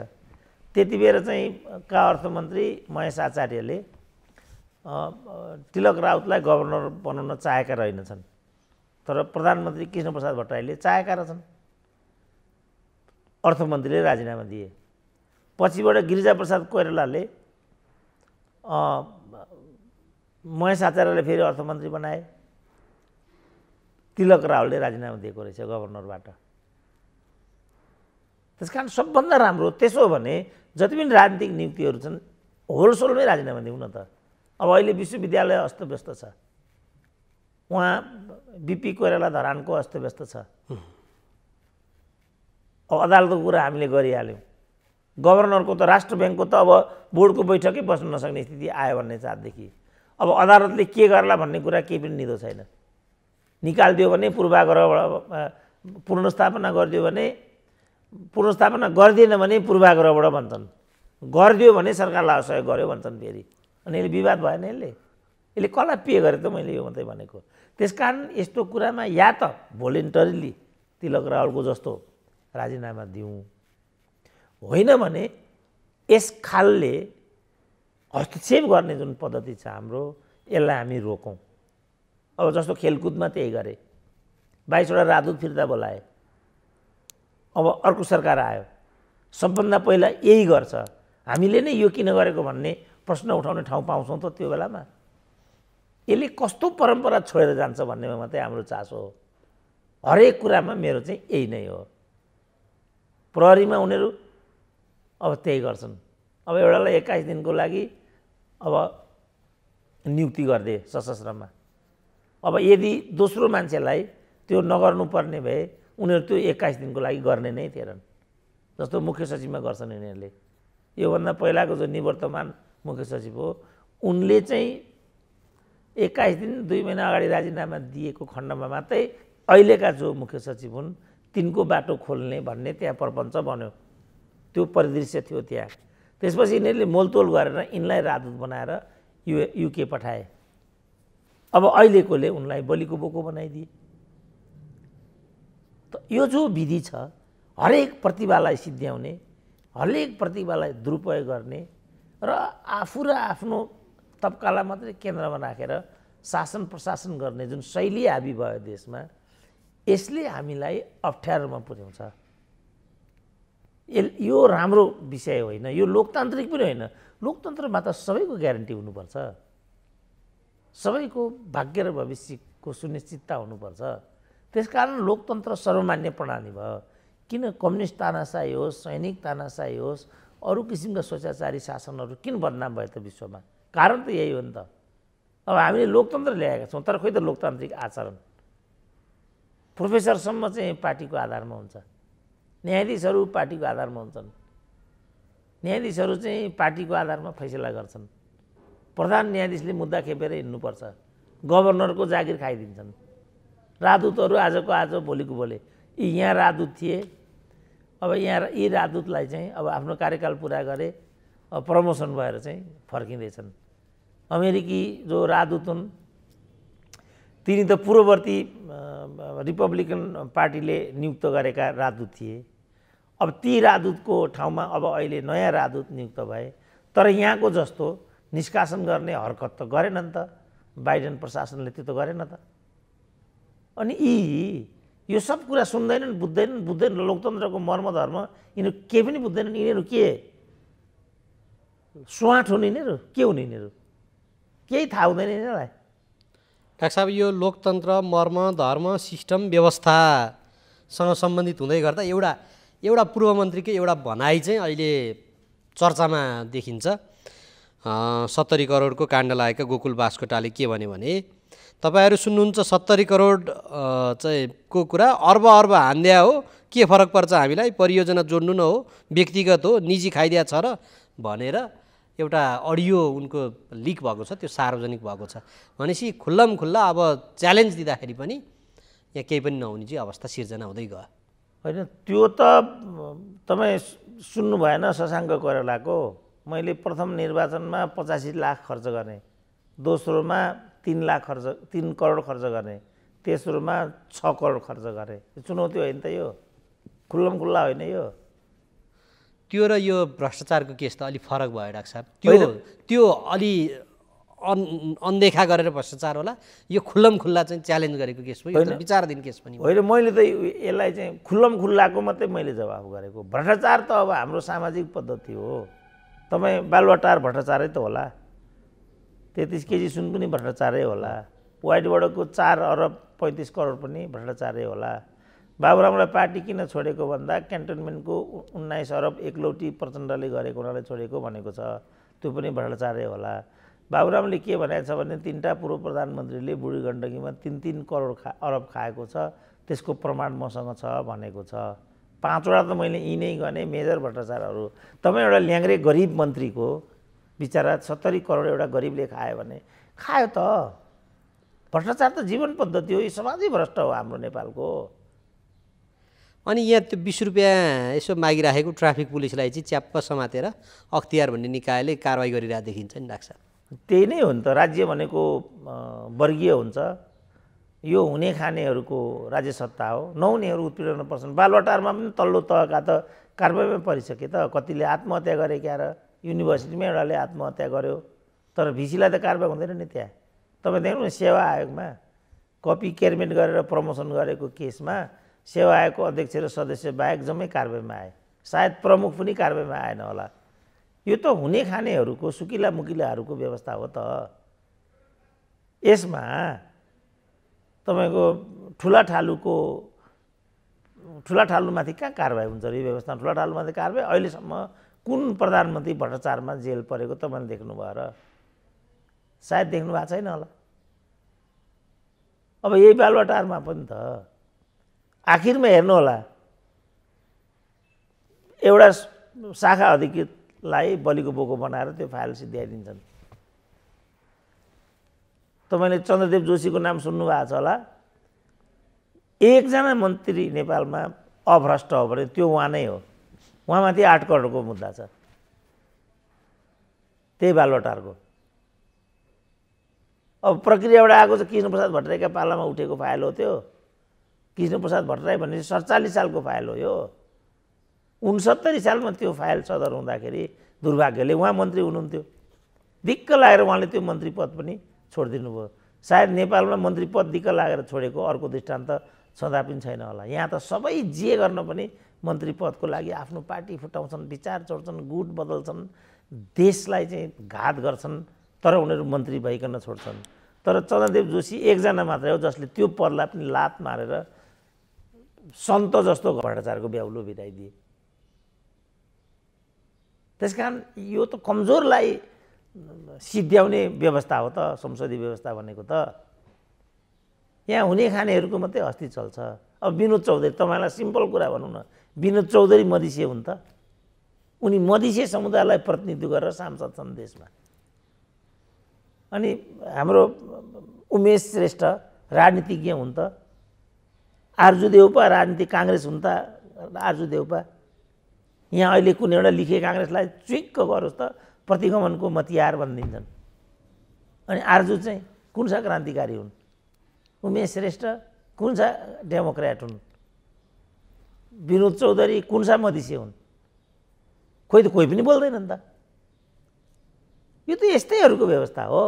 A: त्यति बेर चाहिँ का अर्थमन्त्री महेश आचार्यले तिलक राउतलाई गभर्नर बनाउन चाहेका रहेनछन्, तर प्रधानमन्त्री कृष्णप्रसाद भट्टराईले चाहेका रहेछन्। अर्थमन्त्रीले राजीनामा दिए। पछिबाट गिरिजाप्रसाद कोइरालाले महेश आचार्यले फेरि अर्थमन्त्री बनाए। तिलक रावलले राजीनामा दिएको रहेछ गभर्नरबाट। त्यसकारण सबभन्दा राम्रो त्यसो भने जति पनि राजनीतिक नियुक्तिहरू छन् होलसोलमै राजीनामा दिउँ न त। अब अहिले विश्वविद्यालय अस्तव्यस्त छ, उहाँ बिपी कोइराला धरानको अस्तव्यस्त छ। अब अदालतको कुरा हामीले गरिहाल्यौँ। गभर्नरको त राष्ट्र ब्याङ्कको त अब बोर्डको बैठकै बस्न नसक्ने स्थिति आयो भन्ने चाहदेखि अब अदालतले के गर्ला भन्ने कुरा केही पनि निदो छैन। निकालिदियो भने पूर्वाग्रहबाट पुनर्स्थापना गरिदियो भने, पुनर्स्थापना गरिदिएन भने पूर्वाग्रहबाट भन्छन्, गरिदियो भने सरकारलाई असहयोग गर्यो भन्छन् फेरि। अनि यसले विवाद भएन। यसले कसलाई पे गरे त? मैले यो मात्रै भनेको। त्यसकारण यस्तो कुरामा या त भोलिन्टरीली तिलक रावलको जस्तो राजीनामा दिउँ, होइन भने यस खालले हस्तक्षेप गर्ने जुन पद्धति छ हाम्रो, यसलाई हामी रोकौँ। अब जस्तो खेलकुदमा त्यही गरे, 22वटा राजदूत फिर्ता बोलाए। अब अर्को सरकार आयो, सबभन्दा पहिला यही गर्छ। हामीले नै यो किन गरेको भन्ने प्रश्न उठाउने ठाउँ पाउँछौँ त त्यो बेलामा। यसले कस्तो परम्परा छोडेर जान्छ भन्नेमा मात्रै हाम्रो चासो हो। हरेक कुरामा मेरो चाहिँ यही नै हो। प्रहरीमा उनीहरू अब त्यही गर्छन्। अब एउटालाई 21 दिनको लागि अब नियुक्ति गरिदिए सशस्त्रमा। अब यदि दोस्रो मान्छेलाई त्यो नगर्नुपर्ने भए उनीहरू त्यो 21 दिनको लागि गर्ने नै थिएनन्। जस्तो मुख्य सचिवमा गर्छन् यिनीहरूले। योभन्दा पहिलाको जो निवर्तमान मुख्य सचिव हो, उनले चाहिँ 21 दिन 2 महिना अगाडि राजीनामा दिएको खण्डमा मात्रै अहिलेका जो मुख्य सचिव हुन् तिनको बाटो खोल्ने भन्ने त्यहाँ प्रपञ्च बन्यो। त्यो परिदृश्य थियो त्यहाँ। त्यसपछि यिनीहरूले मोलतोल गरेर यिनलाई राजदूत बनाएर युके पठाए। अब अहिलेकोले उनलाई बलिको बोको बनाइदिए। त यो जो विधि छ, हरेक प्रतिभालाई सिद्ध्याउने, हरेक प्रतिभालाई दुरुपयोग गर्ने र आफू र आफ्नो तब्कालाई मात्रै केन्द्रमा राखेर शासन प्रशासन गर्ने जुन शैली हाबी भयो देशमा, यसले हामीलाई अप्ठ्यारोमा पुर्याउँछ। यो राम्रो विषय होइन, यो लोकतान्त्रिक पनि होइन। लोकतन्त्रमा त सबैको ग्यारेन्टी हुनुपर्छ, सबैको भाग्य र भविष्यको को सुनिश्चितता हुनुपर्छ। त्यसकारण लोकतन्त्र सर्वमान्य प्रणाली भयो। किन कम्युनिस्ट तानाशाही होस्, सैनिक तानाशाही होस्, अरू किसिमका स्वैच्छाचारी शासनहरू किन बदनाम भयो त विश्वमा? कारण त यही हो नि त। अब हामीले लोकतन्त्र ल्याएका छौँ, तर खोइ त लोकतान्त्रिक आचरण। प्रोफेसरसम्म चाहिँ पार्टीको आधारमा हुन्छ, न्यायाधीशहरू पार्टीको आधारमा हुन्छन्, न्यायाधीशहरू चाहिँ पार्टीको आधारमा फैसला गर्छन्, प्रधान न्यायाधीशले मुद्दा खेपेर हिँड्नुपर्छ, गभर्नरको जागिर खाइदिन्छन्। राजदूतहरू आजको आज भोलिको भोलि यी यहाँ राजदूत थिए, अब यहाँ यी राजदूतलाई चाहिँ अब आफ्नो कार्यकाल पुरा गरे, प्रमोसन भएर चाहिँ फर्किँदैछन्। अमेरिकी जो राजदूत हुन् तिनी त पूर्ववर्ती रिपब्लिकन पार्टीले नियुक्त गरेका राजदूत थिए। अब ती राजदूतको ठाउँमा अब अहिले नयाँ राजदूत नियुक्त भए, तर यहाँको जस्तो निष्कासन गर्ने हरकत त गरेन नि त, बाइडेन प्रशासनले त्यो त गरेन त। अनि यो सब कुरा सुन्दैनन्, बुझ्दैन लोकतन्त्रको मर्म धर्म यिनीहरू केही पनि बुझ्दैनन्। यिनीहरू के स्वाट हुन्, यिनीहरू के हुन्, यिनीहरू केही थाहा हुँदैन यिनीहरूलाई।
B: डाक्टर साहब, यो लोकतन्त्र मर्म धर्म सिस्टम व्यवस्थासँग सम्बन्धित हुँदै गर्दा एउटा पूर्व मन्त्रीकै एउटा भनाइ चाहिँ अहिले चर्चामा देखिन्छ। 70 करोडको काण्ड लागेका गोकुल बास्कोटाले के भन्यो भने, तपाईहरू सुन्नुहुन्छ 70 करोड चाहिँ को कुरा अर्ब हान्दिया हो, के फरक पर्छ हामीलाई, परियोजना जोड्नु न हो, व्यक्तिगत हो, निजी खाइदिया छ र भनेर एउटा अडियो उनको लिक भएको छ, त्यो सार्वजनिक भएको छ। भनेपछि खुल्लम खुल्ला अब च्यालेन्ज दिँदाखेरि पनि यहाँ केही पनि नहुने चाहिँ अवस्था सिर्जना हुँदै गयो।
A: होइन, त्यो त तपाईँ सुन्नु भएन शशाङ्क कोइरालाको। मैले प्रथम निर्वाचनमा 85 लाख खर्च गरेँ, दोस्रोमा 3 करोड खर्च गरेँ, तेस्रोमा 6 करोड खर्च गरेँ। चुनौती होइन त यो? खुल्लम खुल्ला होइन यो?
B: त्यो र यो भ्रष्टाचारको केस त अलिक फरक भयो डाक्टर साहब। त्यो अलि अनदेखा गरेर भ्रष्टाचार होला, यो खुल्लम खुल्ला चाहिँ च्यालेन्ज गरेको केस हो, यो त विचाराधीन केस पनि
A: होइन। मैले त यसलाई चाहिँ खुल्लम खुल्लाको मात्रै मैले जवाफ गरेको। भ्रष्टाचार त अब हाम्रो सामाजिक पद्धति हो। तपाईँ बालुवाटार भ्रष्टाचारै त होला, 33 केजी सुन पनि भ्रष्टाचारै होला, वाइटबोर्डको 4 अरब 35 करोड पनि भ्रष्टाचारै होला। बाबुरामलाई पार्टी किन छोडेको भन्दा क्यान्टोनमेन्टको 19 अरब एकलौटी प्रचण्डले गरेको हुनाले छोडेको भनेको छ, त्यो पनि भ्रष्टाचारै होला। बाबुरामले के भनेको छ भने 3टा पूर्व प्रधानमन्त्रीले बुढी गण्डकीमा 3 करोड अरब खाएको छ, त्यसको प्रमाण मसँग छ भनेको छ। 5वटा त मैले यी नै गर्ने मेजर भ्रष्टाचारहरू। तपाईँ एउटा ल्याङ्ग्रे गरिब मन्त्रीको बिचरा 70 करोड एउटा गरिबले खायो भने खायो त। भ्रष्टाचार त जीवन पद्धति हो, यो समाजै भ्रष्ट हो हाम्रो नेपालको।
B: अनि यहाँ त्यो 20 रुपियाँ यसो मागिराखेको ट्राफिक पुलिसलाई चाहिँ च्याप्प समातेर अख्तियार भन्ने निकायले कारवाही गरिरहेको देखिन्छ नि डाक्टर साहब।
A: त्यही नै हो नि त। राज्य भनेको वर्गीय हुन्छ, यो हुने खानेहरूको राज्य सत्ता हो, नहुनेहरू उत्पीडन पर्छन्। बालुवाटारमा पनि तल्लो तहका त कारबाहीमा परिसके त, कतिले आत्महत्या गरे क्या र युनिभर्सिटीमा एउटाले आत्महत्या गर्यो, तर भिसीलाई त कारबाही हुँदैन नि त्यहाँ। तपाईँ देख्नु न सेवा आयोगमा कपी केयरमेट गरेर प्रमोसन गरेको केसमा सेवा आयोगको अध्यक्ष र सदस्य बाहेक जम्मै कारबाहीमा आए, सायद प्रमुख पनि कारबाहीमा आएन होला। यो त हुने खानेहरूको सुकिला मुकिलाहरूको व्यवस्था हो त। यसमा तपाईँको ठुला ठालुमाथि कहाँ कारबाही हुन्छ र यो व्यवस्था? ठुला ठालुमाथि कारबाही अहिलेसम्म कुन प्रधानमन्त्री भ्रष्टाचारमा जेल परेको तपाईँले देख्नुभयो र? सायद देख्नु भएको छैन होला। अब यही बालुवाटारमा पनि त आखिरमा हेर्नु होला, एउटा शाखा अधिकृतलाई बलिको बोको बनाएर त्यो फाइल सिद्ध्याइदिन्छन्। तपाईँले चन्द्रदेव जोशीको नाम सुन्नुभएको छ होला। एकजना मन्त्री नेपालमा अभ्रष्ट हो भने त्यो उहाँ नै हो। उहाँमाथि 8 करोडको मुद्दा छ, त्यही बालुवाटारको। अब प्रक्रिया एउटा आएको छ, कृष्णप्रसाद भट्टराईका पालामा उठेको फाइल हो त्यो। कृष्णप्रसाद भट्टराई भने 47 सालको फाइल हो यो। 69 सालमा त्यो फाइल सदर हुँदाखेरि दुर्भाग्यले उहाँ मन्त्री हुनुहुन्थ्यो, दिक्क लागेर उहाँले त्यो मन्त्री पद पनि छोडिदिनु भयो। सायद नेपालमा मन्त्री पद दिक्क लागेर छोडेको अर्को दृष्टान्त छँदा पनि छैन होला। यहाँ त सबै जे गर्न पनि मन्त्री पदको लागि आफ्नो पार्टी फुटाउँछन्, विचार चोर्छन्, गुट बदल्छन्, देशलाई चाहिँ घात गर्छन्, तर उनीहरू मन्त्री भइकन छोड्छन्। तर चन्द्रदेव जोशी एकजना मात्रै हो जसले त्यो पदलाई पनि लात मारेर सन्त जस्तो भट्टाचार्यको ब्याउलो बिताइदिए। त्यसकारण यो त कमजोरलाई सिद्ध्याउने व्यवस्था हो त संसदीय व्यवस्था भनेको त। यहाँ हुने खानेहरूको मात्रै अस्ति चल्छ। अब विनोद चौधरी, तपाईँलाई सिम्पल कुरा भनौँ न, विनोद चौधरी मधेसी हुन् त, उनी मधेसी समुदायलाई प्रतिनिधित्व गरेर सांसद छन् देशमा। अनि हाम्रो उमेश श्रेष्ठ राजनीतिज्ञ हुन् त, आर्जु देउपा राजनीति काङ्ग्रेस हुन् त, आर्जु देउपा यहाँ अहिले कुनै एउटा लिखे काङ्ग्रेसलाई चुइक्क गरोस् त प्रतिगमनको मतियार भनिदिन्छन्। अनि आर्जु चाहिँ कुन सा क्रान्तिकारी हुन्, उमेश श्रेष्ठ कुन सा डेमोक्रेट हुन्, विनोद चौधरी कुन सा मधेसी हुन्, खोइ त कोही पनि बोल्दैनन् त। यो त यस्तैहरूको व्यवस्था हो।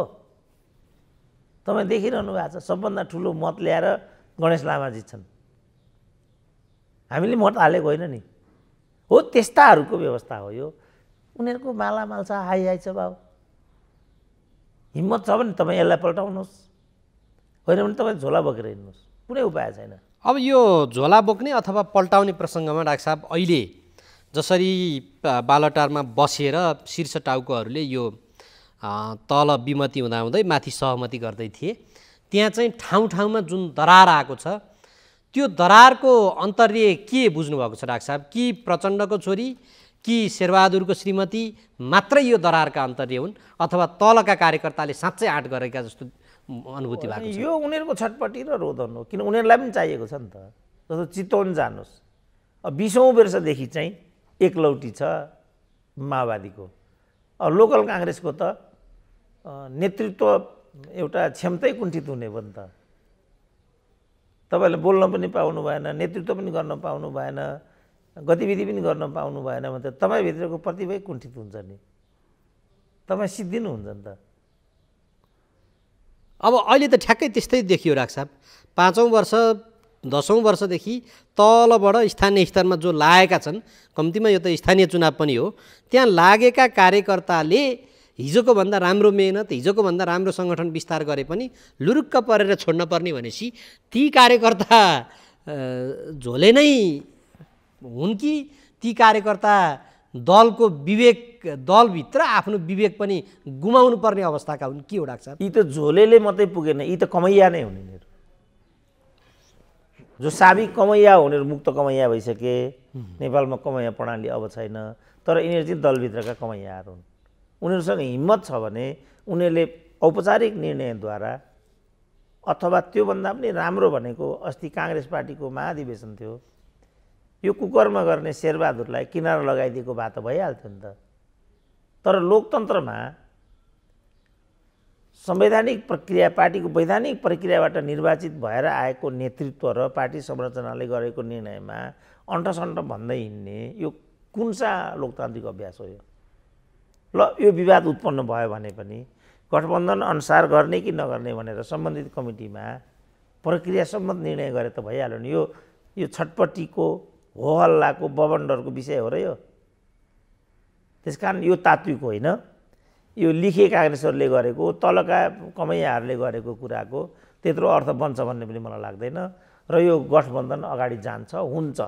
A: तपाईँ देखिरहनु भएको छ, सबभन्दा ठुलो मत ल्याएर गणेश लामा जित्छन्, हामीले मत हालेको होइन नि, हो त्यस्ताहरूको व्यवस्था हो यो। उनीहरूको मालामाल छ, हाई छ बाबु, हिम्मत छ भने तपाईँ यसलाई पल्टाउनुहोस्, होइन भने तपाईँ झोला बोकेर हिँड्नुहोस्, कुनै उपाय छैन।
B: अब यो झोला बोक्ने अथवा पल्टाउने प्रसङ्गमा डाक्टर साहब अहिले जसरी बालटारमा बसेर शीर्ष टाउकोहरूले यो तल विमति हुँदाहुँदै माथि सहमति गर्दै थिए, त्यहाँ चाहिँ ठाउँ ठाउँमा जुन दरार आएको छ त्यो दरारको अन्तर्य के बुझ्नुभएको छ डाक्टर साहब? कि प्रचण्डको छोरी कि शेरबहादुरको श्रीमती मात्रै यो दरारका अन्तर्य हुन् अथवा तलका कार्यकर्ताले साँच्चै आँट गरेका जस्तो अनुभूति भएको छ?
A: यो उनीहरूको छटपट्टि र रोदन हो, किन उनीहरूलाई पनि चाहिएको छ नि त। जस्तो चितवन जानुहोस्, अब 20औं वर्षदेखि चाहिँ एकलौटी छ माओवादीको। अब लोकल काङ्ग्रेसको त नेतृत्व एउटा क्षमतै कुण्ठित हुने भयो नि त। तपाईँले बोल्न पनि पाउनु भएन, नेतृत्व पनि गर्न पाउनु भएन, गतिविधि पनि गर्न पाउनु भएन भने त तपाईँभित्रको प्रतिभै कुण्ठित हुन्छ नि, तपाईँ सिद्धिनुहुन्छ नि त।
B: अब अहिले त ठ्याक्कै त्यस्तै देखियो डाक्टर साहब, 5औं वर्ष 10औं वर्षदेखि तलबाट स्थानीय स्तरमा जो लागेका छन्, कम्तीमा यो त स्थानीय चुनाव पनि हो, त्यहाँ लागेका कार्यकर्ताले हिजोको भन्दा राम्रो मेहनत, हिजोको भन्दा राम्रो सङ्गठन विस्तार गरे पनि लुरुक्क परेर छोड्न पर्ने भनेपछि ती कार्यकर्ता झोले नै हुन् कि ती कार्यकर्ता दलको विवेक, दलभित्र आफ्नो विवेक पनि गुमाउनु पर्ने अवस्थाका हुन् के हो डाक्टर साहब?
A: यी त झोलेले मात्रै पुगेन, यी त कमैया नै हुन् यिनीहरू। जो साबिक कमैया हो उनीहरू मुक्त कमैया भइसके, नेपालमा कमैया प्रणाली अब छैन, तर यिनीहरू चाहिँ दलभित्रका कमैयाहरू हुन्। उनीहरूसँग हिम्मत छ भने उनीहरूले औपचारिक निर्णयद्वारा अथवा त्योभन्दा पनि राम्रो भनेको अस्ति काङ्ग्रेस पार्टीको महाधिवेशन थियो, यो कुकरमा गर्ने शेरबहादुरलाई किनारा लगाइदिएको भए त भइहाल्थ्यो नि त। तर लोकतन्त्रमा संवैधानिक प्रक्रिया, पार्टीको वैधानिक प्रक्रियाबाट निर्वाचित भएर आएको नेतृत्व र पार्टी संरचनाले गरेको निर्णयमा अन्टसन्ट भन्दै हिँड्ने यो कुन सा लोकतान्त्रिक अभ्यास हो? यो ल यो विवाद उत्पन्न भयो भने पनि गठबन्धन अनुसार गर्ने कि नगर्ने भनेर सम्बन्धित कमिटीमा प्रक्रिया सम्बन्ध निर्णय गरे त भइहाल्यो नि। यो छटपट्टिको होहल्लाको बबन्डरको विषय हो र यो। त्यसकारण यो तात्विक होइन, यो लिखे काङ्ग्रेसहरूले गरेको, तलका कमैयाहरूले गरेको कुराको त्यत्रो अर्थ बन्छ भन्ने पनि मलाई लाग्दैन। र यो गठबन्धन अगाडि जान्छ, हुन्छ,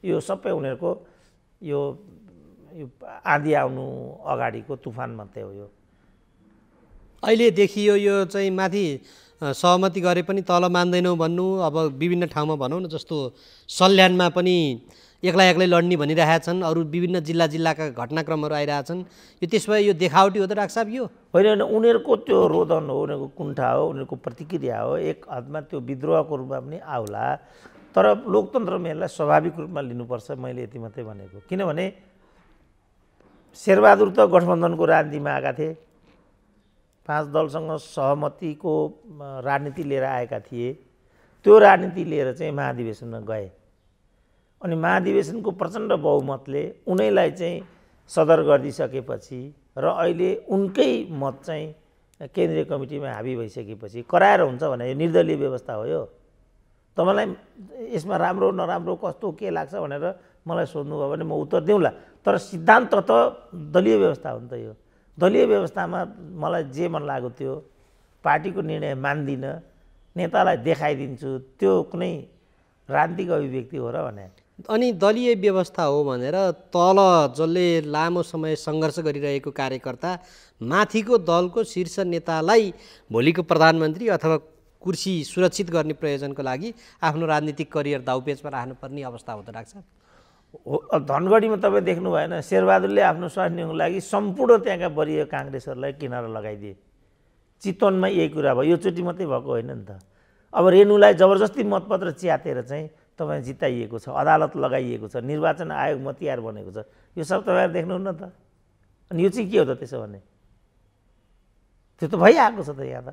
A: यो सबै उनीहरूको यो आँधी आउनु अगाडिको तुफान मात्रै हो। यो
B: अहिले देखियो यो चाहिँ माथि सहमति गरे पनि तल मान्दैनौँ भन्नु, अब विभिन्न ठाउँमा भनौँ न, जस्तो सल्यानमा पनि एक्लै एक्लै लड्ने भनिरहेका छन्, अरू विभिन्न जिल्लाका घटनाक्रमहरू आइरहेछन्। यो त्यसो भए यो देखावटी हो त डाक्टर साहब? यो
A: होइन, उनीहरूको त्यो रोदन हो, उनीहरूको कुण्ठा हो, उनीहरूको प्रतिक्रिया हो। एक हदमा त्यो विद्रोहको रूपमा पनि आउला, तर लोकतन्त्रमा यसलाई स्वाभाविक रूपमा लिनुपर्छ। मैले यति मात्रै भनेको, किनभने शेरबहादुर त गठबन्धनको राजनीतिमा आएका थिए, 5 दलसँग सहमतिको राजनीति लिएर आएका थिए। त्यो राजनीति लिएर चाहिँ महाधिवेशनमा गए अनि महाधिवेशनको प्रचण्ड बहुमतले उनैलाई चाहिँ सदर गरिदिसकेपछि र अहिले उनकै मत चाहिँ केन्द्रीय कमिटीमा हाबी भइसकेपछि कराएर हुन्छ भने यो निर्दलीय व्यवस्था हो। यो तपाईँलाई यसमा राम्रो नराम्रो कस्तो के लाग्छ भनेर मलाई सोध्नुभयो भने म उत्तर दिउँला, तर सिद्धान्त त दलीय व्यवस्था हो नि त। यो दलीय व्यवस्थामा मलाई जे मन लाग्यो त्यो पार्टीको निर्णय मान्दिनँ, नेतालाई देखाइदिन्छु, त्यो कुनै राजनीतिक अभिव्यक्ति हो र भने।
B: अनि दलीय व्यवस्था हो भनेर तल जसले लामो समय सङ्घर्ष गरिरहेको कार्यकर्ता माथिको दलको शीर्ष नेतालाई भोलिको प्रधानमन्त्री अथवा कुर्सी सुरक्षित गर्ने प्रयोजनको लागि आफ्नो राजनीतिक करियर दाउपेचमा राख्नुपर्ने अवस्था हुँदो रहेछ।
A: धनगढीमा तपाईँ देख्नु भएन, शेरबहादुरले आफ्नो स्वास्थ्यको लागि सम्पूर्ण त्यहाँका वरिय काङ्ग्रेसहरूलाई किनारा लगाइदिए। चितवनमा यही कुरा भयो, योचोटि मात्रै भएको होइन नि त। अब रेणुलाई जबरजस्ती मतपत्र च्यातेर चाहिँ तपाईँ जिताइएको छ, अदालत लगाइएको छ, निर्वाचन आयोग मतियार बनेको छ, यो सब तपाईँहरू देख्नुहुन्न त। अनि यो चाहिँ के हो त त्यसो भने? त्यो त भइआएको छ त यहाँ त।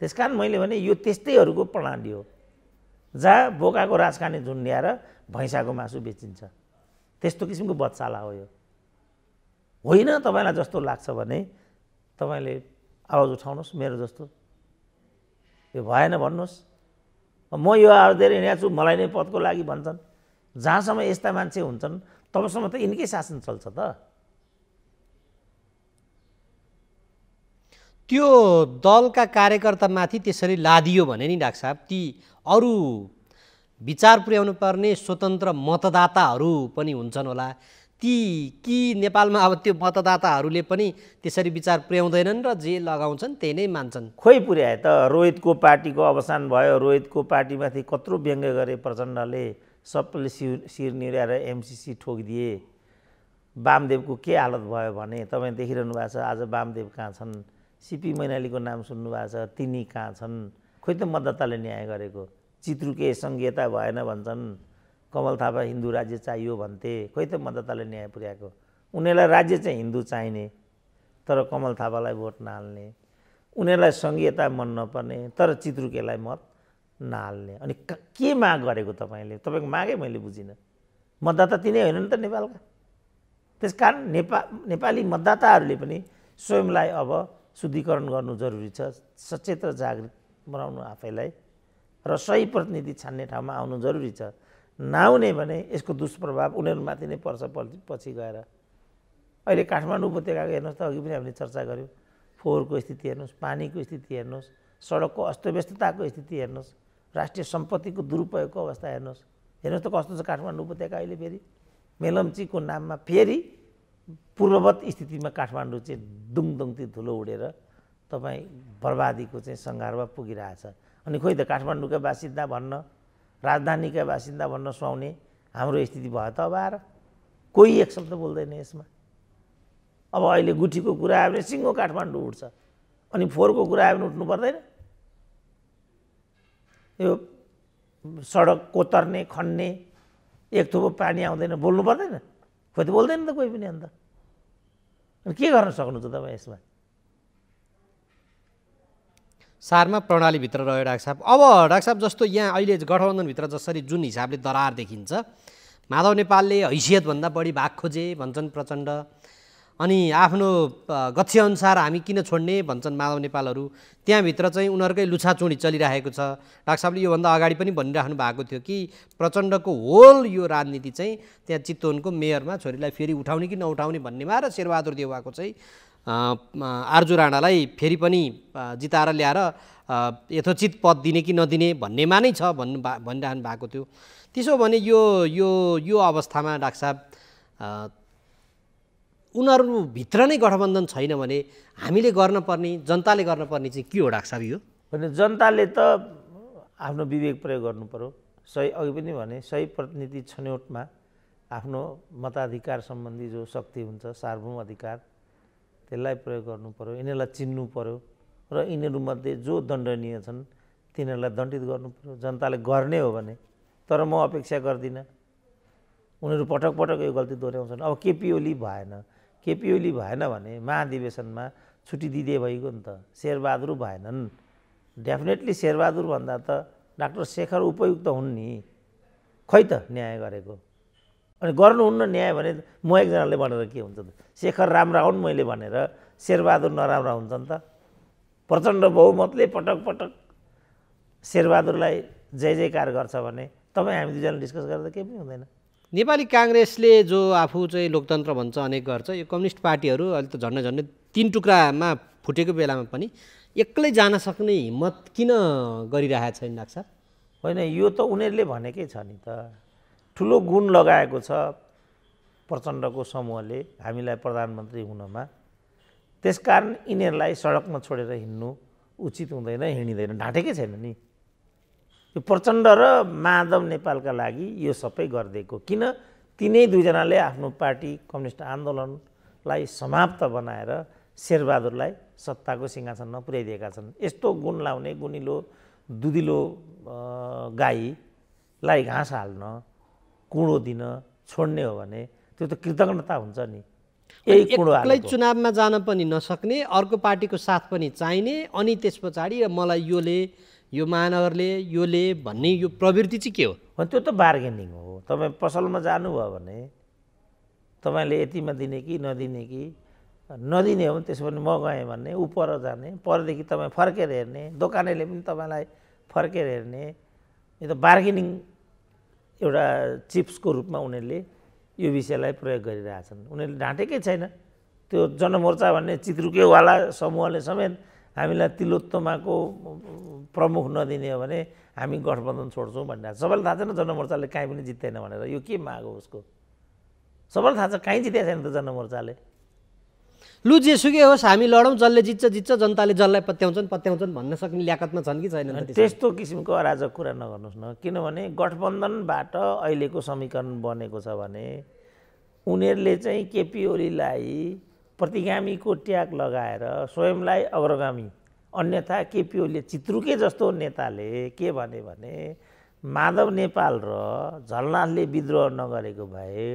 A: त्यस कारण मैले भने यो त्यस्तैहरूको प्रणाली हो, जहाँ बोकाको राज खाने झुन्ड्याएर भैँसाको मासु बेचिन्छ, त्यस्तो किसिमको बच्चाला हो यो। होइन तपाईँलाई जस्तो लाग्छ भने तपाईँले आवाज उठाउनुहोस्, मेरो जस्तो यो भएन भन्नुहोस्। म यो आवाज दिएर हिँडेको छु, मलाई नै पदको लागि भन्छन्। जहाँसम्म यस्ता मान्छे हुन्छन् तबसम्म त यिनकै शासन चल्छ त।
B: त्यो दलका कार्यकर्तामाथि त्यसरी लादियो भने नि डाक्टर साहब, ती अरू विचार पुर्याउनु पर्ने स्वतन्त्र मतदाताहरू पनि हुन्छन् होला। ती कि नेपालमा अब त्यो मतदाताहरूले पनि त्यसरी विचार पुर्याउँदैनन् र जे लगाउँछन् त्यही नै मान्छन्?
A: खोइ पुर्याए त। रोहितको पार्टीको अवसान भयो, रोहितको पार्टीमाथि कत्रो व्यङ्ग्य गरे प्रचण्डले, सबले शिर निराएर एमसिसी ठोकिदिए। वामदेवको के हालत भयो भने तपाईँ देखिरहनु भएको छ, आज वामदेव कहाँ छन्? सिपी मैनालीको नाम सुन्नुभएको छ, तिनी कहाँ छन्? खोइ त मतदाताले न्याय गरेको। चित्रुके सङ्घीयता भएन भन्छन्, कमल थापा हिन्दू राज्य चाहियो भन्थे, खोइ त मतदाताले न्याय पुर्याएको। उनीहरूलाई राज्य चाहिँ हिन्दू चाहिने तर कमल थापालाई भोट नहाल्ने, उनीहरूलाई सङ्घीयता मन नपर्ने तर चित्रुकेलाई मत नहाल्ने। अनि के माग गरेको तपाईँले? तपाईँको मागै मैले बुझिनँ। मतदाता तिनै होइन नि त नेपालका। त्यस कारण नेपाली मतदाताहरूले पनि स्वयंलाई अब शुद्धिकरण गर्नु जरुरी छ, सचेत र जागृत बनाउनु आफैलाई, र सही प्रतिनिधि छान्ने ठाउँमा आउनु जरुरी छ। नआउने भने यसको दुष्प्रभाव उनीहरूमाथि नै पर्छ पछि गएर। अहिले काठमाडौँ उपत्यकाको हेर्नुहोस् त, अघि पनि हामीले चर्चा गऱ्यौँ, फोहोरको स्थिति हेर्नुहोस्, पानीको स्थिति हेर्नुहोस्, सडकको अस्तव्यस्तताको स्थिति हेर्नुहोस्, राष्ट्रिय सम्पत्तिको दुरुपयोगको अवस्था हेर्नुहोस्। हेर्नुहोस् त कस्तो छ काठमाडौँ उपत्यका अहिले। फेरि मेलम्चीको नाममा फेरि पूर्ववत स्थितिमा काठमाडौँ चाहिँ दुङदुङती धुलो उडेर तपाईँ बर्बादीको चाहिँ सङ्घारमा पुगिरहेछ। अनि खोइ त काठमाडौँका बासिन्दा भन्न, राजधानीका बासिन्दा भन्न सुहाउने हाम्रो स्थिति भयो त अब आएर। कोही एक शब्द बोल्दैन यसमा। अब अहिले गुठीको कुरा आयो भने सिङ्गो काठमाडौँ उठ्छ, अनि फोहोरको कुरा आयो भने उठ्नु पर्दैन? यो सडक कोतर्ने खन्ने, एक थोपो पानी आउँदैन, बोल्नु पर्दैन? खोइ त बोल्दैन त कोही पनि। अन्त अनि के गर्न सक्नु त तपाईँ यसमा?
B: सारमा प्रणालीभित्र रह्यो डाक्टर साहब। अब डाक्टर साहब जस्तो यहाँ अहिले गठबन्धनभित्र जसरी जुन हिसाबले दरार देखिन्छ, माधव नेपालले हैसियतभन्दा बढी भाग खोजे भन्छन् प्रचण्ड, अनि आफ्नो गच्छेअनुसार हामी किन छोड्ने भन्छन् माधव नेपालहरू। त्यहाँभित्र चाहिँ उनीहरूकै लुछाचुँडी चलिरहेको छ। डाक्टर साहबले योभन्दा अगाडि पनि भनिराख्नु भएको थियो कि प्रचण्डको होल यो राजनीति चाहिँ त्यहाँ चितवनको मेयरमा छोरीलाई फेरि उठाउने कि नउठाउने भन्नेमा र शेरबहादुर देउवाको चाहिँ आर्जु राणालाई फेरि पनि जिताएर ल्याएर यथोचित पद दिने कि नदिने भन्नेमा नै छ भनिरहनु भएको थियो। त्यसो भने यो अवस्थामा डाक्टर साहब उनीहरूभित्र नै गठबन्धन छैन भने हामीले गर्नुपर्ने, जनताले गर्नुपर्ने चाहिँ के हो डाक्टर साहब? यो
A: भने जनताले त आफ्नो विवेक प्रयोग गर्नु पर्यो। सही, अघि पनि भने, सही प्रतिनिधि छनौटमा आफ्नो मताधिकार सम्बन्धी जो शक्ति हुन्छ, सार्वभौम अधिकार, त्यसलाई प्रयोग गर्नु पर्यो। यिनीहरूलाई चिन्नु पर्यो र यिनीहरूमध्ये जो दण्डनीय छन् तिनीहरूलाई दण्डित गर्नु पर्यो जनताले गर्ने हो भने। तर म अपेक्षा गर्दिनँ, उनीहरू पटक पटक यो गल्ती दोहोऱ्याउँछन्। अब केपी ओली भएन, केपी ओली भएन भने महाधिवेशनमा छुट्टी दिँदै भइगयो नि त। शेरबहादुर भएनन्, डेफिनेटली शेरबहादुर भन्दा त डाक्टर शेखर उपयुक्त हुन् नि। खै त न्याय गरेको? अनि गर्नुहुन्न न्याय भने म एकजनाले भनेर के हुन्छ त? शेखर राम्रा हुन् मैले भनेर शेरबहादुर नराम्रा हुन्छन् त? प्रचण्ड बहुमतले पटक पटक शेरबहादुरलाई जय जयकार गर्छ भने तपाईँ हामी दुईजना डिस्कस गर्दा केही पनि हुँदैन।
B: नेपाली काङ्ग्रेसले जो आफू चाहिँ लोकतन्त्र भन्छ, अनेक गर्छ, यो कम्युनिस्ट पार्टीहरू अहिले त झन्डै 3 टुक्रामा फुटेको बेलामा पनि एक्लै जान सक्ने हिम्मत किन गरिरहेको छैन डाक्टर साहब?
A: होइन, यो त उनीहरूले भनेकै छ नि त। ठुलो गुण लगाएको छ प्रचण्डको समूहले हामीलाई प्रधानमन्त्री हुनमा, त्यसकारण यिनीहरूलाई सडकमा छोडेर हिँड्नु उचित हुँदैन, हिँडिँदैन, ढाँटेकै छैन नि। यो प्रचण्ड र माधव नेपालका लागि यो सबै गरिदिएको किन? तिनै दुईजनाले आफ्नो पार्टी कम्युनिस्ट आन्दोलनलाई समाप्त बनाएर शेरबहादुरलाई सत्ताको सिंहासनमा पुर्याइदिएका छन्। यस्तो गुण लाउने गुनिलो दुधिलो गाईलाई घाँस हाल्न, कुँडो दिन छोड्ने हो भने त्यो त कृतज्ञता हुन्छ नि। यही कुँडो
B: एक्लै चुनावमा जान पनि नसक्ने, अर्को पार्टीको साथ पनि चाहिने, अनि त्यस पछाडि मलाई यो महानगरले योले भन्ने यो प्रवृत्ति चाहिँ के हो?
A: त्यो त बार्गेनिङ हो। तपाईँ पसलमा जानुभयो भने तपाईँले यतिमा दिने कि नदिने कि नदिने हो भने त्यसो भने म गएँ भने ऊ पर जाने, परदेखि तपाईँ फर्केर हेर्ने, दोकानेले पनि तपाईँलाई फर्केर हेर्ने। यो त बार्गेनिङ एउटा चिप्सको रूपमा उनीहरूले यो विषयलाई प्रयोग गरिरहेछन्। उनीहरूले ढाँटेकै छैन। त्यो जनमोर्चा भन्ने चित्रुकेवाला समूहले समेत हामीलाई तिलोत्तमाको प्रमुख नदिने हो भने हामी गठबन्धन छोड्छौँ भनिरहेको छ। सबैलाई थाहा छैन जनमोर्चाले काहीँ पनि जित्दैन भनेर। यो के माग हो उसको? सबैलाई थाहा छ काहीँ जितेको छैन त जनमोर्चाले।
B: लु जेसुकै होस् हामी लडौँ, जसले जित्छ जनताले जसलाई पत्याउँछन् भन्न सक्ने ल्याकतमा छन् कि छैनन्?
A: त्यस्तो किसिमको अराजक कुरा नगर्नुहोस् न। किनभने गठबन्धनबाट अहिलेको समीकरण बनेको छ भने उनीहरूले चाहिँ केपी ओलीलाई प्रतिगामीको ट्याग लगाएर स्वयंलाई अग्रगामी, अन्यथा केपी ओलीले चित्रुके जस्तो नेताले के भने माधव नेपाल र झलनाथले विद्रोह नगरेको भए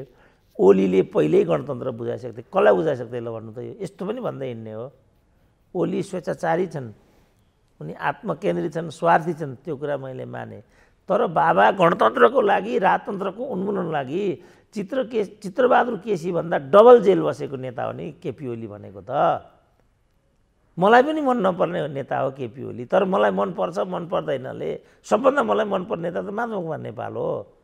A: ओलीले पहिल्यै गणतन्त्र बुझाइसक्थे। कसलाई बुझाइसक्थे ल भन्नु त? यस्तो पनि भन्दै हिँड्ने हो। ओली स्वेच्छाचारी छन्, उनी आत्मकेन्द्रित छन्, स्वार्थी छन्, त्यो कुरा मैले माने। तर बाबा गणतन्त्रको लागि, राजतन्त्रको उन्मूलन लागि चित्रबहादुर केसी भन्दा डबल जेल बसेको नेता हो नि केपी ओली भनेको त। मलाई पनि मन नपर्ने नेता हो केपी ओली, तर मलाई मनपर्छ मन पर्दैनले सबभन्दा मलाई मनपर्ने नेता त माधव कुमार नेपाल हो।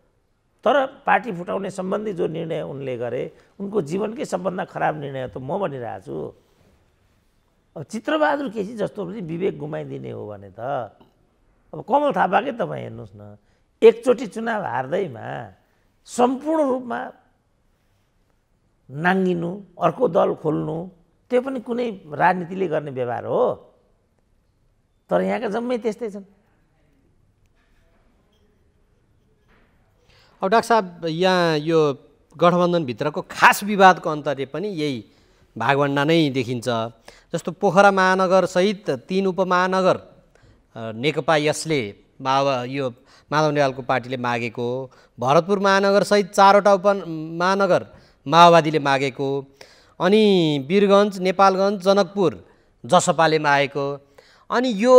A: तर पार्टी फुटाउने सम्बन्धी जो निर्णय उनले गरे उनको जीवनकै सबभन्दा खराब निर्णय त म भनिरहेको छु। अब चित्रबहादुर केसी जस्तो पनि विवेक गुमाइदिने हो भने त अब कमल थापाकै तपाईँ हेर्नुहोस् न, एकचोटि चुनाव हार्दैमा सम्पूर्ण रूपमा नाङ्गिनु, अर्को दल खोल्नु, त्यो पनि कुनै राजनीतिले गर्ने व्यवहार हो। तर यहाँका जम्मै त्यस्तै छन्।
B: अब डाक्टर साहब, यहाँ यो गठबन्धनभित्रको खास विवादको अन्तर्य पनि यही भागभण्डा नै देखिन्छ। जस्तो पोखरा महानगरसहित 3 उपमहानगर नेकपा यसले यो माधव नेपालको पार्टीले मागेको, भरतपुर महानगरसहित 4वटा उपमहानगर माओवादीले मागेको, अनि वीरगञ्ज, नेपालगञ्ज, जनकपुर जसपाले मागेको, अनि यो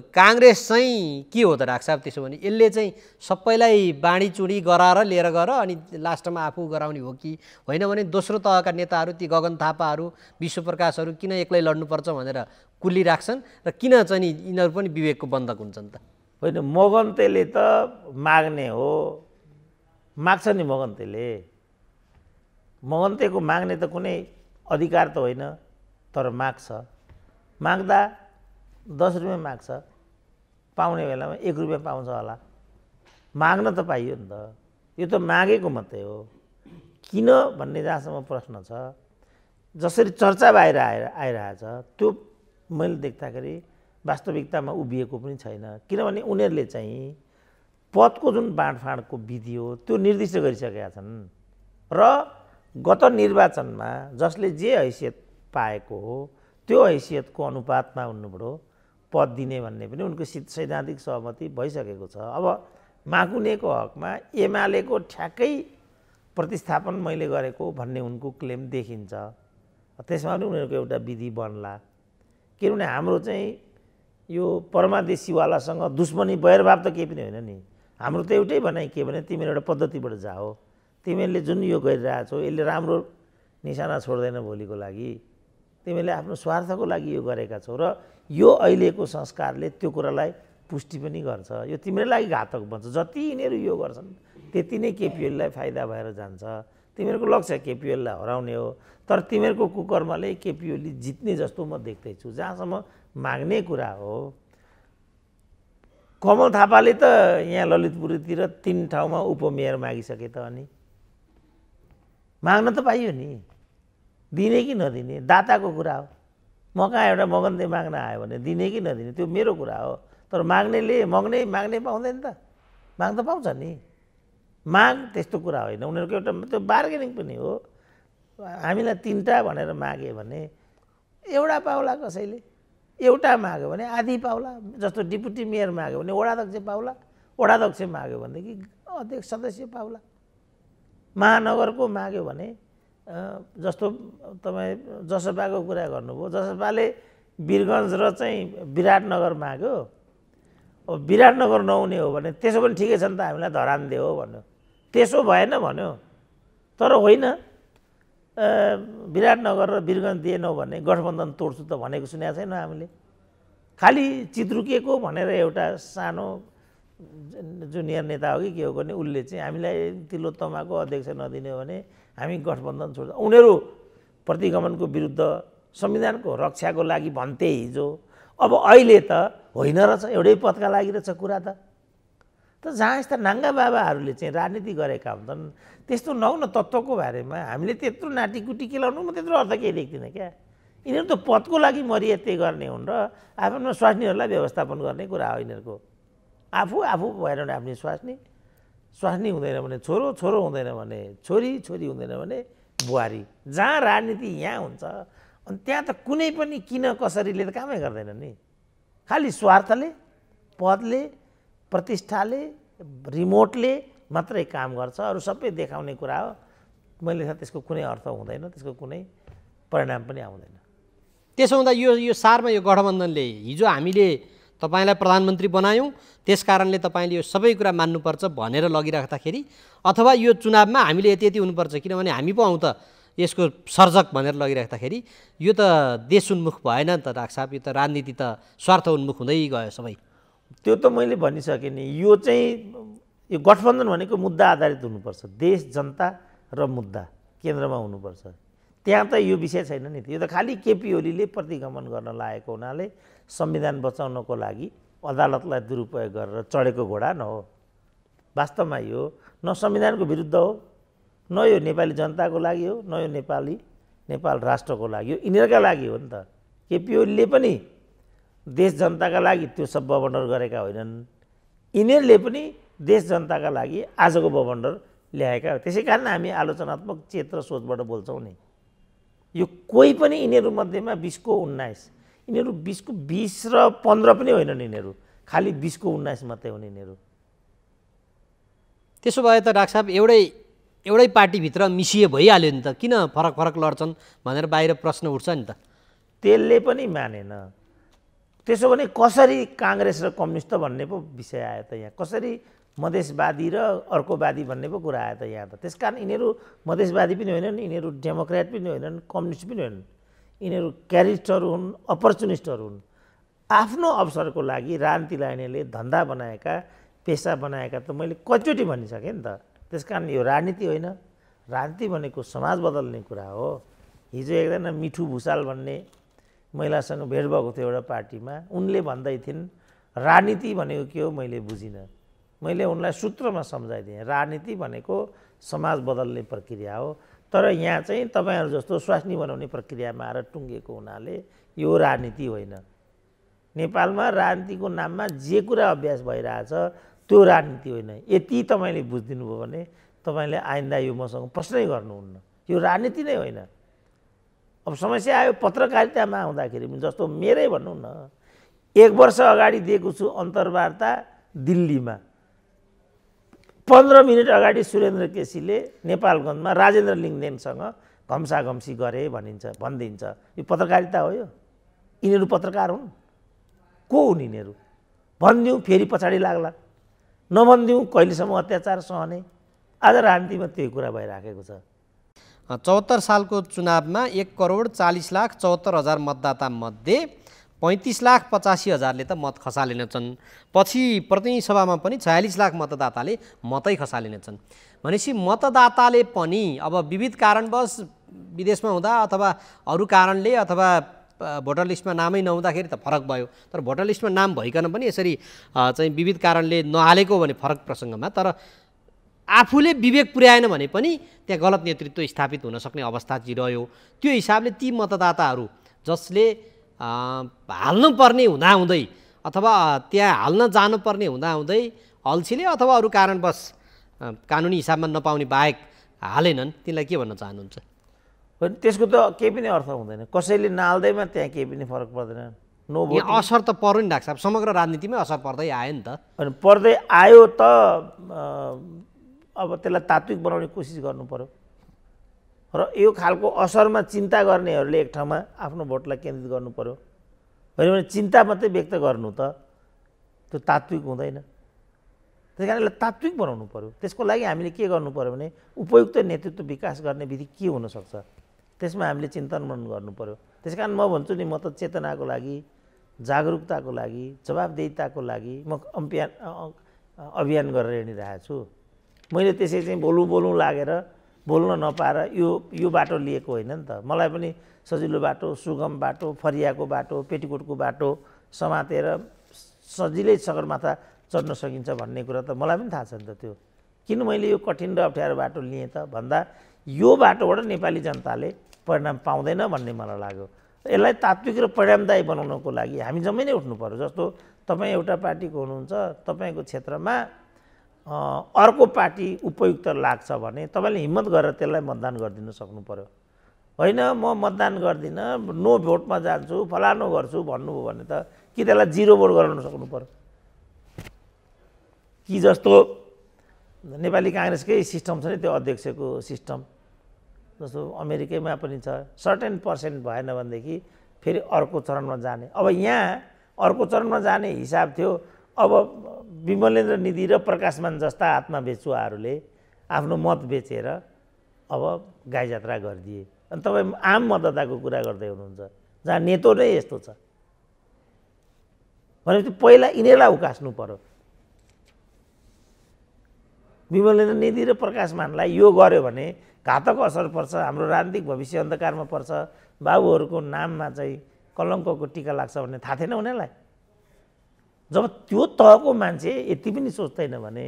B: काङ्ग्रेस चाहिँ के हो त डाक्टर साहब? त्यसो भने यसले चाहिँ सबैलाई बाँडीचुँडी गराएर लिएर गएर अनि लास्टमा आफू गराउने हो कि होइन? भने दोस्रो तहका नेताहरू ती गगन थापाहरू, विश्वप्रकाशहरू किन एक्लै लड्नुपर्छ भनेर कुल्ली राख्छन् र किन चाहिँ नि यिनीहरू पनि विवेकको बन्धक हुन्छन् त?
A: होइन, मगन्तेले त माग्ने हो, माग्छ नि मगन्तेले। मगन्तेको माग्ने त कुनै अधिकार त होइन, तर माग्छ। माग्दा 10 रुपियाँ माग्छ, पाउने बेलामा 1 रुपियाँ पाउँछ होला। माग्न त पाइयो नि त। यो त मागेको मात्रै हो। किन भन्ने जहाँसम्म प्रश्न छ, जसरी चर्चा बाहिर आइरहेछ त्यो मैले देख्दाखेरि वास्तविकतामा उभिएको पनि छैन। किनभने उनीहरूले चाहिँ पदको जुन बाँडफाँडको विधि हो त्यो निर्दिष्ट गरिसकेका छन् र गत निर्वाचनमा जसले जे हैसियत पाएको हो त्यो हैसियतको अनुपातमा उन्नुबाट पद दिने भन्ने पनि उनको सैद्धान्तिक सहमति भइसकेको छ। अब माकुनेको हकमा एमालेको ठ्याक्कै प्रतिस्थापन मैले गरेको भन्ने उनको क्लेम देखिन्छ। त्यसमा पनि उनीहरूको एउटा विधि बन्ला। किनभने हाम्रो चाहिँ यो परमादेशीवालासँग दुश्मनी बैरभाव त केही पनि होइन नि। हाम्रो त एउटै भनाइ के भने तिमीहरू एउटा पद्धतिबाट जाओ, तिमीहरूले जुन यो गरिरहेछौ यसले राम्रो निशाना छोड्दैन भोलिको लागि, तिमीले आफ्नो स्वार्थको लागि यो गरेका छौ र यो अहिलेको संस्कारले त्यो कुरालाई पुष्टि पनि गर्छ। यो तिम्रो लागि घातक बन्छ। जति यिनीहरू यो गर्छन् त्यति नै केपी ओलीलाई फाइदा भएर जान्छ। तिमीहरूको लक्ष्य केपी ओलीलाई हराउने हो, तर तिमीहरूको कुकर्मले केपी ओली जित्ने जस्तो म देख्दैछु। जहाँसम्म माग्ने कुरा हो, कमल थापाले त यहाँ ललितपुरतिर 3 ठाउँमा उपमेयर मागिसके त, अनि माग्न त पाइयो नि, दिने कि नदिने दाताको कुरा हो। म कहाँ एउटा मगन्ते माग्न आयो भने दिने कि नदिने त्यो मेरो कुरा हो, तर माग्ने पाउँदैन त, माग्न त पाउँछ नि। माग त्यस्तो कुरा होइन, उनीहरूको एउटा त्यो बार्गेनिङ पनि हो। हामीलाई 3टा भनेर माग्यो भने एउटा पाउला, कसैले एउटा माग्यो भने आधी पाउला, जस्तो डिप्युटी मेयर माग्यो भने वडाध्यक्ष पाउला, वडाध्यक्ष माग्यो भनेदेखि अध्यक्ष सदस्य पाउला। महानगरको माग्यो भने जस्तो तपाईँ जसपाको कुरा गर्नुभयो, जसपाले वीरगञ्ज र चाहिँ विराटनगर माग्यो। अब विराटनगर नहुने हो भने त्यसो पनि ठिकै छ नि त, हामीलाई धरान दियो भन्यो, त्यसो भएन भन्यो। तर होइन, विराटनगर र वीरगञ्ज दिएनौ भने गठबन्धन तोड्छु त भनेको सुनेको छैन हामीले। खालि चित्रुकिएको भनेर एउटा सानो जुनियर नेता हो कि के हो भने उसले चाहिँ हामीलाई तिलोत्तमाको अध्यक्ष नदिने हो भने हामी गठबन्धन छोड्छ। उनीहरू प्रतिगमनको विरुद्ध संविधानको रक्षाको लागि भन्थे हिजो, अब अहिले त होइन रहेछ, एउटै पदका लागि रहेछ कुरा त। जहाँ यस्ता नाङ्गा बाबाहरूले चाहिँ राजनीति गरेका हुन्छन्, त्यस्तो नहुन तत्त्वको बारेमा हामीले त्यत्रो नाटीकुटी केलाउनु म त्यत्रो अर्थ केही देख्दिनँ क्या। यिनीहरू त पदको लागि मरियते गर्ने हुन् र आफ्नो स्वास्नीहरूलाई व्यवस्थापन गर्ने कुरा हो यिनीहरूको। आफू भएर आफ्नो स्वास्नी हुँदैन भने छोरो, छोरो हुँदैन भने छोरी, छोरी हुँदैन भने बुहारी। जहाँ राजनीति यहाँ हुन्छ, अनि त्यहाँ त कुनै पनि किन कसरीले त कामै गर्दैन नि। खालि स्वार्थले, पदले, प्रतिष्ठाले, रिमोटले मात्रै काम गर्छ, अरू सबै देखाउने कुरा हो। मैले त्यसको कुनै अर्थ हुँदैन, त्यसको कुनै परिणाम पनि आउँदैन।
B: त्यसो हुँदा यो सारमा यो गठबन्धनले हिजो हामीले तपाईँलाई प्रधानमन्त्री बनायौँ, त्यस कारणले तपाईँले यो सबै कुरा मान्नुपर्छ भनेर लगिराख्दाखेरि, अथवा यो चुनावमा हामीले यति हुनुपर्छ किनभने हामी पो हौँ त यसको सर्जक भनेर लगिराख्दाखेरि यो त देश उन्मुख भएन नि त डाक्टर साहब, यो त राजनीति त स्वार्थ उन्मुख हुँदै गयो सबै।
A: त्यो त मैले भनिसकेँ नि, यो चाहिँ यो गठबन्धन भनेको मुद्दा आधारित हुनुपर्छ, देश जनता र मुद्दा केन्द्रमा हुनुपर्छ। त्यहाँ त यो विषय छैन नि, यो त खालि केपी ओलीले प्रतिगमन गर्न लागेको हुनाले संविधान बचाउनको लागि अदालतलाई दुरुपयोग गरेर चढेको घोडा न हो। वास्तवमा यो न संविधानको विरुद्ध हो, न यो नेपाली जनताको लागि हो, न यो नेपाल राष्ट्रको लागि हो, यिनीहरूका लागि हो नि त। केपी ओलीले पनि देश जनताका लागि त्यो सब बबन्डर गरेका होइनन्, यिनीहरूले पनि देश जनताका लागि आजको बबन्डर ल्याएका हो। त्यसै कारण हामी आलोचनात्मक चेत र सोचबाट बोल्छौँ नि। यो कोही पनि यिनीहरू मध्येमा 20 को 19, यिनीहरू 20 को 20 र 15 पनि होइनन्, यिनीहरू खालि 20 को 19 मात्रै हुन् यिनीहरू।
B: त्यसो भए त डाक्टर साहब एउटै पार्टीभित्र मिसिए भइहाल्यो नि त, किन फरक फरक लड्छन् भनेर बाहिर प्रश्न उठ्छ नि त।
A: त्यसले पनि मानेन। त्यसो भने कसरी काङ्ग्रेस र कम्युनिस्ट भन्ने पो विषय आयो त यहाँ, कसरी मधेसवादी र अर्कोवादी भन्ने पो कुरा आयो त यहाँ त। त्यसकारण यिनीहरू मधेसवादी पनि होइनन्, यिनीहरू डेमोक्रेट पनि होइनन्, कम्युनिस्ट पनि होइनन्, यिनीहरू क्यारिस्टहरू हुन्, अपर्चुनिस्टहरू हुन्। आफ्नो अवसरको लागि राजनीतिलाई यिनीहरूले धन्दा बनाएका, पेसा बनाएका त मैले कतिचोटि भनिसकेँ नि त। त्यसकारण यो राजनीति होइन, राजनीति भनेको समाज बदल्ने कुरा हो। हिजो एकजना मिठु भुषाल भन्ने महिलासँग भेट भएको थियो एउटा पार्टीमा, उनले भन्दै थिइन् राजनीति भनेको के हो मैले बुझिनँ। मैले उनलाई सूत्रमा सम्झाइदिएँ, राजनीति भनेको समाज बदल्ने प्रक्रिया हो, तर यहाँ चाहिँ तपाईँहरू जस्तो स्वास्नी बनाउने प्रक्रियामा आएर टुङ्गेको हुनाले यो राजनीति होइन। नेपालमा राजनीतिको नाममा जे कुरा अभ्यास भइरहेछ त्यो राजनीति होइन। यति तपाईँले बुझिदिनु भयो भने तपाईँले आइन्दा यो मसँग प्रश्नै गर्नुहुन्न, यो राजनीति नै होइन। अब समस्या आयो पत्रकारितामा आउँदाखेरि जस्तो मेरै भनौँ न, 1 वर्ष अगाडि दिएको छु अन्तर्वार्ता दिल्लीमा, 15 मिनट अगाडि सुरेन्द्र केसीले नेपालगञ्जमा राजेन्द्र लिङ्गदेनसँग घम्साघम्सी गरे भनिदिन्छ। यो पत्रकारिता हो? यिनीहरू पत्रकार हुन्? को हुन् यिनीहरू? भनिदिउँ फेरि पछाडि लाग्ला, नभनिदिउँ कहिलेसम्म अत्याचार सहने। आज राजनीतिमा त्यही कुरा भइराखेको छ।
B: 74 सालको चुनावमा 1,40,74,000 मतदाता मध्ये 35,85,000ले त मत खसालेनछन्। पछि प्रतिनिधि सभामा पनि 46 लाख मतदाताले मतै खसालेनछन्। भनेपछि मतदाताले पनि अब विविध कारणवश विदेशमा हुँदा अथवा अरू कारणले अथवा भोटर लिस्टमा नामै नहुँदाखेरि त फरक भयो, तर भोटर लिस्टमा नाम भइकन पनि यसरी चाहिँ विविध कारणले नहालेको भने फरक प्रसङ्गमा, तर आफूले विवेक पुर्याएन भने पनि त्यहाँ गलत नेतृत्व स्थापित हुन सक्ने अवस्था चाहिँ रह्यो। त्यो हिसाबले ती मतदाताहरू जसले हाल्नुपर्ने हुँदाहुँदै अथवा त्यहाँ हाल्न जानुपर्ने हुँदाहुँदै अल्छीले अथवा अरू कारणवश कानुनी हिसाबमा नपाउने बाहेक हालेनन्, तिनलाई के भन्न चाहनुहुन्छ?
A: त्यसको त केही पनि अर्थ हुँदैन, कसैले नहाल्दैमा त्यहाँ केही पनि फरक पर्दैन। नो भोट
B: यहाँ असर त पर्यो नि डाक्टर साहब, समग्र राजनीतिमै असर पर्दै आयो नि त।
A: अनि पर्दै आयो त अब त्यसलाई तात्विक बनाउने कोसिस गर्नु पर्यो र यो खालको असरमा चिन्ता गर्नेहरूले एक ठाउँमा आफ्नो भोटलाई केन्द्रित गर्नु पर्यो। होइन भने चिन्ता मात्रै व्यक्त गर्नु त त्यो तात्विक हुँदैन। त्यस कारण यसलाई तात्विक बनाउनु पर्यो। त्यसको लागि हामीले के गर्नु पर्यो भने उपयुक्त नेतृत्व विकास गर्ने विधि के हुनसक्छ त्यसमा हामीले चिन्तन मनन गर्नु पर्यो। त्यस कारण म भन्छु नि, म त चेतनाको लागि, जागरुकताको लागि, जवाबदेहिताको लागि म अभियान गरेर हिँडिरहेको छु। मैले त्यसै चाहिँ बोलौँ लागेर बोल्न नपाएर यो बाटो लिएको होइन नि त। मलाई पनि सजिलो बाटो, सुगम बाटो, फरियाको बाटो, पेटीकोटको बाटो समातेर सजिलै सगरमाथा चढ्न सकिन्छ भन्ने कुरा त मलाई पनि थाहा छ नि त। त्यो किन मैले यो कठिन र अप्ठ्यारो बाटो लिएँ त भन्दा यो बाटोबाट नेपाली जनताले परिणाम पाउँदैन भन्ने मलाई लाग्यो। यसलाई तात्विक र परिणामदायी बनाउनको लागि हामी जम्मै नै उठ्नु पर्यो। जस्तो तपाईँ एउटा पार्टीको हुनुहुन्छ, तपाईँको क्षेत्रमा अर्को पार्टी उपयुक्त लाग्छ भने तपाईँले हिम्मत गरेर त्यसलाई मतदान गरिदिन सक्नु पर्यो। होइन म मतदान गर्दिनँ, नो भोटमा जान्छु, फलानो गर्छु भन्नुभयो भने त कि त्यसलाई जिरो भोट गराउन सक्नु पर्यो। कि जस्तो नेपाली काङ्ग्रेसकै सिस्टम छ नि, त्यो अध्यक्षको सिस्टम जस्तो अमेरिकैमा पनि छ, सर्टेन पर्सेन्ट भएन भनेदेखि फेरि अर्को चरणमा जाने। अब यहाँ अर्को चरणमा जाने हिसाब थियो। अब विमलेन्द्र निधि र प्रकाशमान जस्ता आत्मा बेचुवाहरूले आफ्नो मत बेचेर अब गाई जात्रा गरिदिए। अनि तपाईँ आम मतदाताको कुरा गर्दै हुनुहुन्छ जहाँ नेतो नै यस्तो छ भनेपछि पहिला यिनीहरूलाई उकास्नु पर्यो। विमलेन्द्र निधि र प्रकाशमानलाई यो गर्यो भने घातक असर पर्छ, हाम्रो राजनीतिक भविष्य अन्धकारमा पर्छ, बाबुहरूको नाममा चाहिँ कलङ्कको टीका लाग्छ भन्ने थाहा थिएन उनीहरूलाई। जब त्यो तहको मान्छे यति पनि सोच्दैन भने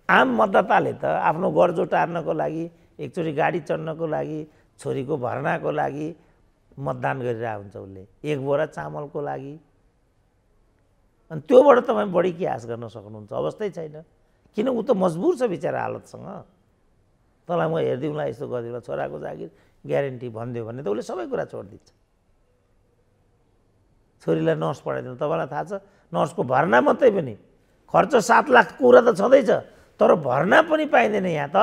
A: आम मतदाताले त आफ्नो गर्जो टार्नको लागि, एकचोटि गाडी चढ्नको लागि, छोरीको भर्नाको लागि मतदान गरिरहेको हुन्छ। उसले एक बोरा चामलको लागि। अनि त्योबाट तपाईँ बढी के आश गर्न सक्नुहुन्छ? अवस्थै छैन। किन ऊ त मजबुर छ बिचरा हालतसँग। तँलाई म हेरिदिउँला, यस्तो गरिदिउँला, छोराको जागिर ग्यारेन्टी भनिदियो भने त उसले सबै कुरा छोडिदिन्छ। छोरीलाई नर्स पढाइदिनु, तपाईँलाई थाहा छ नर्सको भर्ना मात्रै पनि खर्च 7 लाख कुरा त छँदैछ, तर भर्ना पनि पाइँदैन यहाँ त।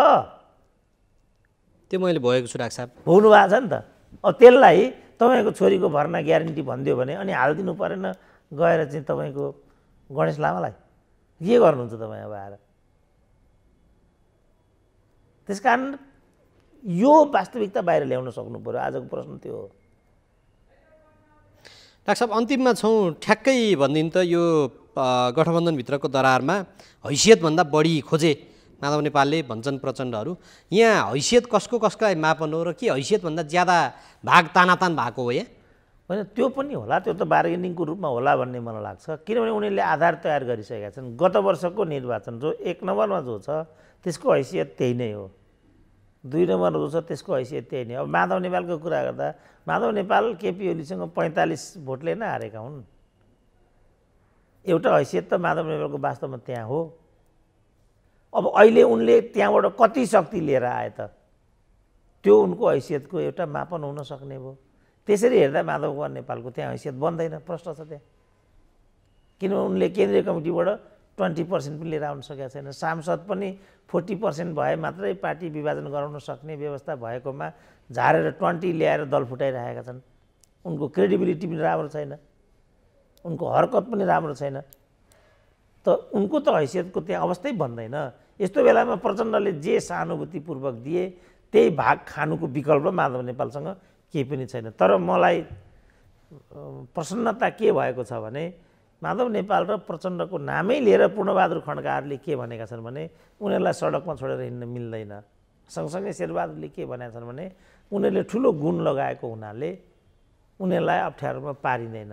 B: त्यो मैले भएको छु डाक्टर साहब,
A: हुनु भएको छ नि त। अब त्यसलाई तपाईँको छोरीको भर्ना ग्यारेन्टी भनिदियो भने अनि हालिदिनु परेन गएर चाहिँ तपाईँको गणेश लामालाई के गर्नुहुन्छ तपाईँ अब आएर? त्यस कारण यो वास्तविकता बाहिर ल्याउन सक्नु पर्यो। आजको प्रश्न त्यो हो।
B: डाक्टर साहब अन्तिममा छौँ, ठ्याक्कै भनिदिनु त यो गठबन्धनभित्रको दरारमा हैसियतभन्दा बढी खोजे माधव नेपालले भन्छन् प्रचण्डहरू। यहाँ हैसियत कसलाई मापन हो र के हैसियतभन्दा ज्यादा भाग तानातान भएको हो यहाँ?
A: होइन, त्यो पनि होला, त्यो त बार्गेनिङको रूपमा होला भन्ने मलाई लाग्छ। किनभने उनीहरूले आधार तयार गरिसकेका छन्। गत वर्षको निर्वाचन जो 1 नम्बरमा जो छ त्यसको हैसियत त्यही नै हो, 2 नम्बरमा जो छ त्यसको हैसियत त्यही नै हो। अब माधव नेपालको कुरा गर्दा माधव नेपाल केपी ओलीसँग 45 भोटले नै हारेका हुन्। एउटा हैसियत त माधव नेपालको वास्तवमा त्यहाँ हो। अब अहिले उनले त्यहाँबाट कति शक्ति लिएर आए त त्यो उनको हैसियतको एउटा मापन हुन सक्ने भयो। त्यसरी हेर्दा माधव कुमार नेपालको त्यहाँ हैसियत बन्दैन, प्रश्न छ त्यहाँ। किनभने उनले केन्द्रीय कमिटीबाट 20% पनि लिएर आउन सकेका छैन। सांसद पनि 40% भए मात्रै पार्टी विभाजन गराउन सक्ने व्यवस्था भएकोमा झारेर 20 ल्याएर दल फुटाइरहेका छन्। उनको क्रेडिबिलिटी पनि राम्रो छैन, उनको हरकत पनि राम्रो छैन। त उनको त हैसियतको त्यहाँ अवस्थै बन्दैन। यस्तो बेलामा प्रचण्डले जे सहानुभूतिपूर्वक दिए त्यही भाग खानुको विकल्प माधव नेपालसँग केही पनि छैन। तर मलाई प्रसन्नता के भएको छ भने माधव नेपाल र प्रचण्डको नामै लिएर पूर्णबहादुर खड्काहरूले के भनेका छन् भने उनीहरूलाई सडकमा छोडेर हिँड्न मिल्दैन। सँगसँगै शेरबहादुरले के भनेका छन् भने उनीहरूले ठुलो गुण लगाएको हुनाले उनीहरूलाई अप्ठ्यारोमा पारिँदैन।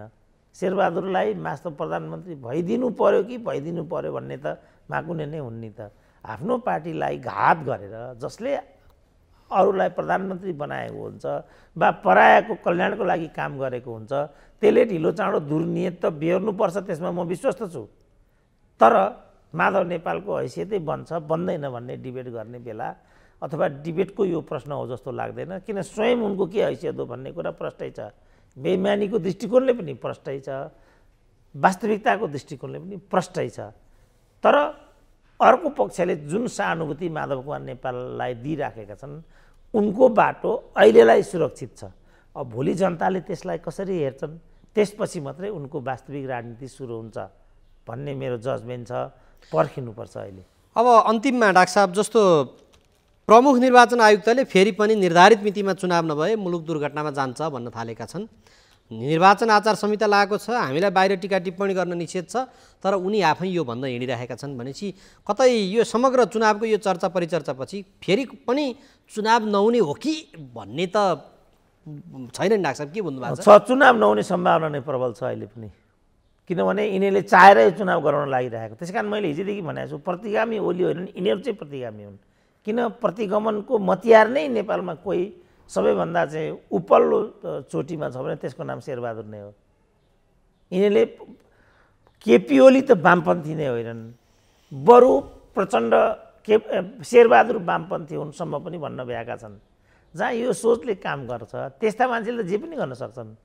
A: शेरबहादुरलाई मास्टर प्रधानमन्त्री भइदिनु पर्यो कि भइदिनु पर्यो भन्ने त माकुने नै हुन् नि त। आफ्नो पार्टीलाई घात गरेर जसले अरूलाई प्रधानमन्त्री बनाएको हुन्छ वा परायाको कल्याणको लागि काम गरेको हुन्छ त्यसले ढिलो चाँडो दुर्नियत त बेहोर्नुपर्छ, त्यसमा म विश्वस्त छु। तर माधव नेपालको हैसियतै बन्छ बन्दैन भन्ने डिबेट गर्ने बेला अथवा डिबेटको यो प्रश्न हो जस्तो लाग्दैन, किन स्वयं उनको के हैसियत हो भन्ने कुरा प्रष्टै छ। बेइमानीको दृष्टिकोणले पनि प्रष्टै छ, वास्तविकताको दृष्टिकोणले पनि प्रष्टै छ। तर अर्को पक्षले जुन सहानुभूति माधव कुमार नेपाललाई दिइराखेका छन् उनको बाटो अहिलेलाई सुरक्षित छ। अब भोलि जनताले त्यसलाई कसरी हेर्छन् त्यसपछि मात्रै उनको वास्तविक राजनीति सुरु हुन्छ भन्ने मेरो जजमेन्ट छ। पर्खिनुपर्छ अहिले।
B: अब अन्तिममा डाक्टर साहब, जस्तो प्रमुख निर्वाचन आयुक्तले फेरि पनि निर्धारित मितिमा चुनाव नभए मुलुक दुर्घटनामा जान्छ भन्न थालेका छन्। निर्वाचन आचार संहिता लागेको छ, हामीलाई बाहिर टिका टिप्पणी गर्न निषेध छ, तर उनी आफै यो भन्न हिँडिरहेका छन् भनेपछि कतै यो समग्र चुनावको यो चर्चा परिचर्चापछि फेरि पनि चुनाव नहुने हो कि भन्ने त छैन नि। डाक्टर साहब के भन्नुभएको छ?
A: चुनाव नहुने सम्भावना नै प्रबल छ अहिले पनि, किनभने यिनीहरूले चाहेर यो चुनाव गराउन लागिरहेको। त्यस कारण मैले हिजोदेखि भनेको छु प्रतिगामी ओली होइनन्, यिनीहरू चाहिँ प्रतिगामी हुन्। किन प्रतिगमनको मतियार नै नेपालमा कोही सबैभन्दा चाहिँ उपल्लो चोटीमा छ भने त्यसको नाम शेरबहादुर नै हो। यिनीहरूले केपी ओली त वामपन्थी नै होइनन्, बरु प्रचण्ड शेरबहादुर वामपन्थी हुनसम्म पनि भन्न भएका छन्। जहाँ यो सोचले काम गर्छ त्यस्ता मान्छेले त जे पनि गर्न सक्छन्।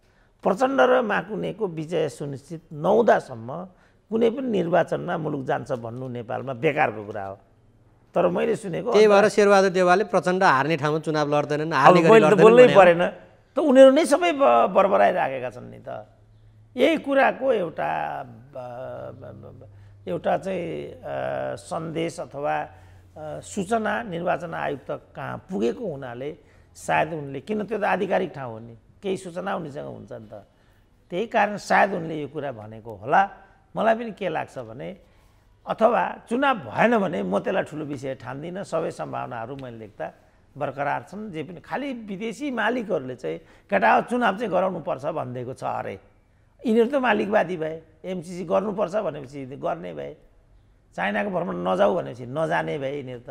A: प्रचण्ड र माकुनेको विजय सुनिश्चित नहुँदासम्म कुनै पनि निर्वाचनमा मुलुक जान्छ भन्नु नेपालमा बेकारको कुरा हो। तर मैले सुनेको
B: त्यही भएर शेरबहादुर देवालले प्रचण्ड हार्ने ठाउँमा चुनाव लड्दैनन्, हार्ने गरी
A: मैले त बोल्नै परेन त, उनीहरू नै सबै बरबराइराखेका छन् नि त। यही कुराको एउटा चाहिँ सन्देश अथवा सूचना निर्वाचन आयुक्त कहाँ पुगेको हुनाले सायद उनले, किन त्यो त आधिकारिक ठाउँ हो नि, केही सूचना उनीसँग हुन्छ नि त, त्यही कारण सायद उनले यो कुरा भनेको होला। मलाई पनि के लाग्छ भने अथवा चुनाव भएन भने म त्यसलाई ठुलो विषय ठान्दिनँ। सबै सम्भावनाहरू मैले लेख्दा बरकरार छन्। जे पनि खालि विदेशी मालिकहरूले चाहिँ केटा चुनाव चाहिँ गराउनुपर्छ भनिदिएको छ अरे, यिनीहरू त मालिकवादी भए, एमसिसी गर्नुपर्छ भनेपछि गर्ने भए, चाइनाको भ्रमण नजाऊ भनेपछि नजाने भए यिनीहरू त,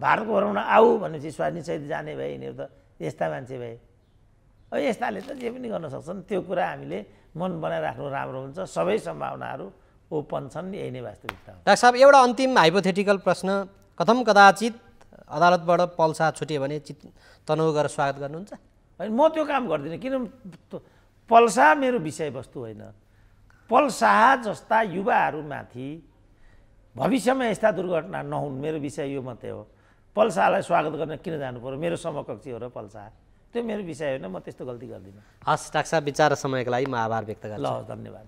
A: भारतको भ्रमण आऊ भनेपछि स्वाधीनसहित जाने भए यिनीहरू त यस्ता मान्छे भए। अब यस्ताले त जे पनि गर्न सक्छन्। त्यो कुरा हामीले मन बनाइराख्नु राम्रो हुन्छ। सबै सम्भावनाहरू ओपन छन्, यही नै वास्तविकता हो।
B: डाक्टर साहब, एउटा अन्तिम हाइपोथेटिकल प्रश्न, कथम कदाचित अदालतबाट पल्सा छुट्यो भने तनहुँ गरेर स्वागत गर्नुहुन्छ?
A: होइन, म त्यो काम गर्दिनँ, किन पल्सा मेरो विषयवस्तु होइन। पल्सा जस्ता युवाहरूमाथि भविष्यमा यस्ता दुर्घटना नहुन् मेरो विषय यो मात्रै हो। पल्सालाई स्वागत गर्न किन जानु पर्यो? मेरो समकक्षी हो र पल्सा, त्यो मेरो विषय होइन, म त्यस्तो गल्ती गर्दिनँ।
B: हस् डाक्टर साहब, विचार र समयको लागि म आभार व्यक्त गर्छु।
A: ल, धन्यवाद।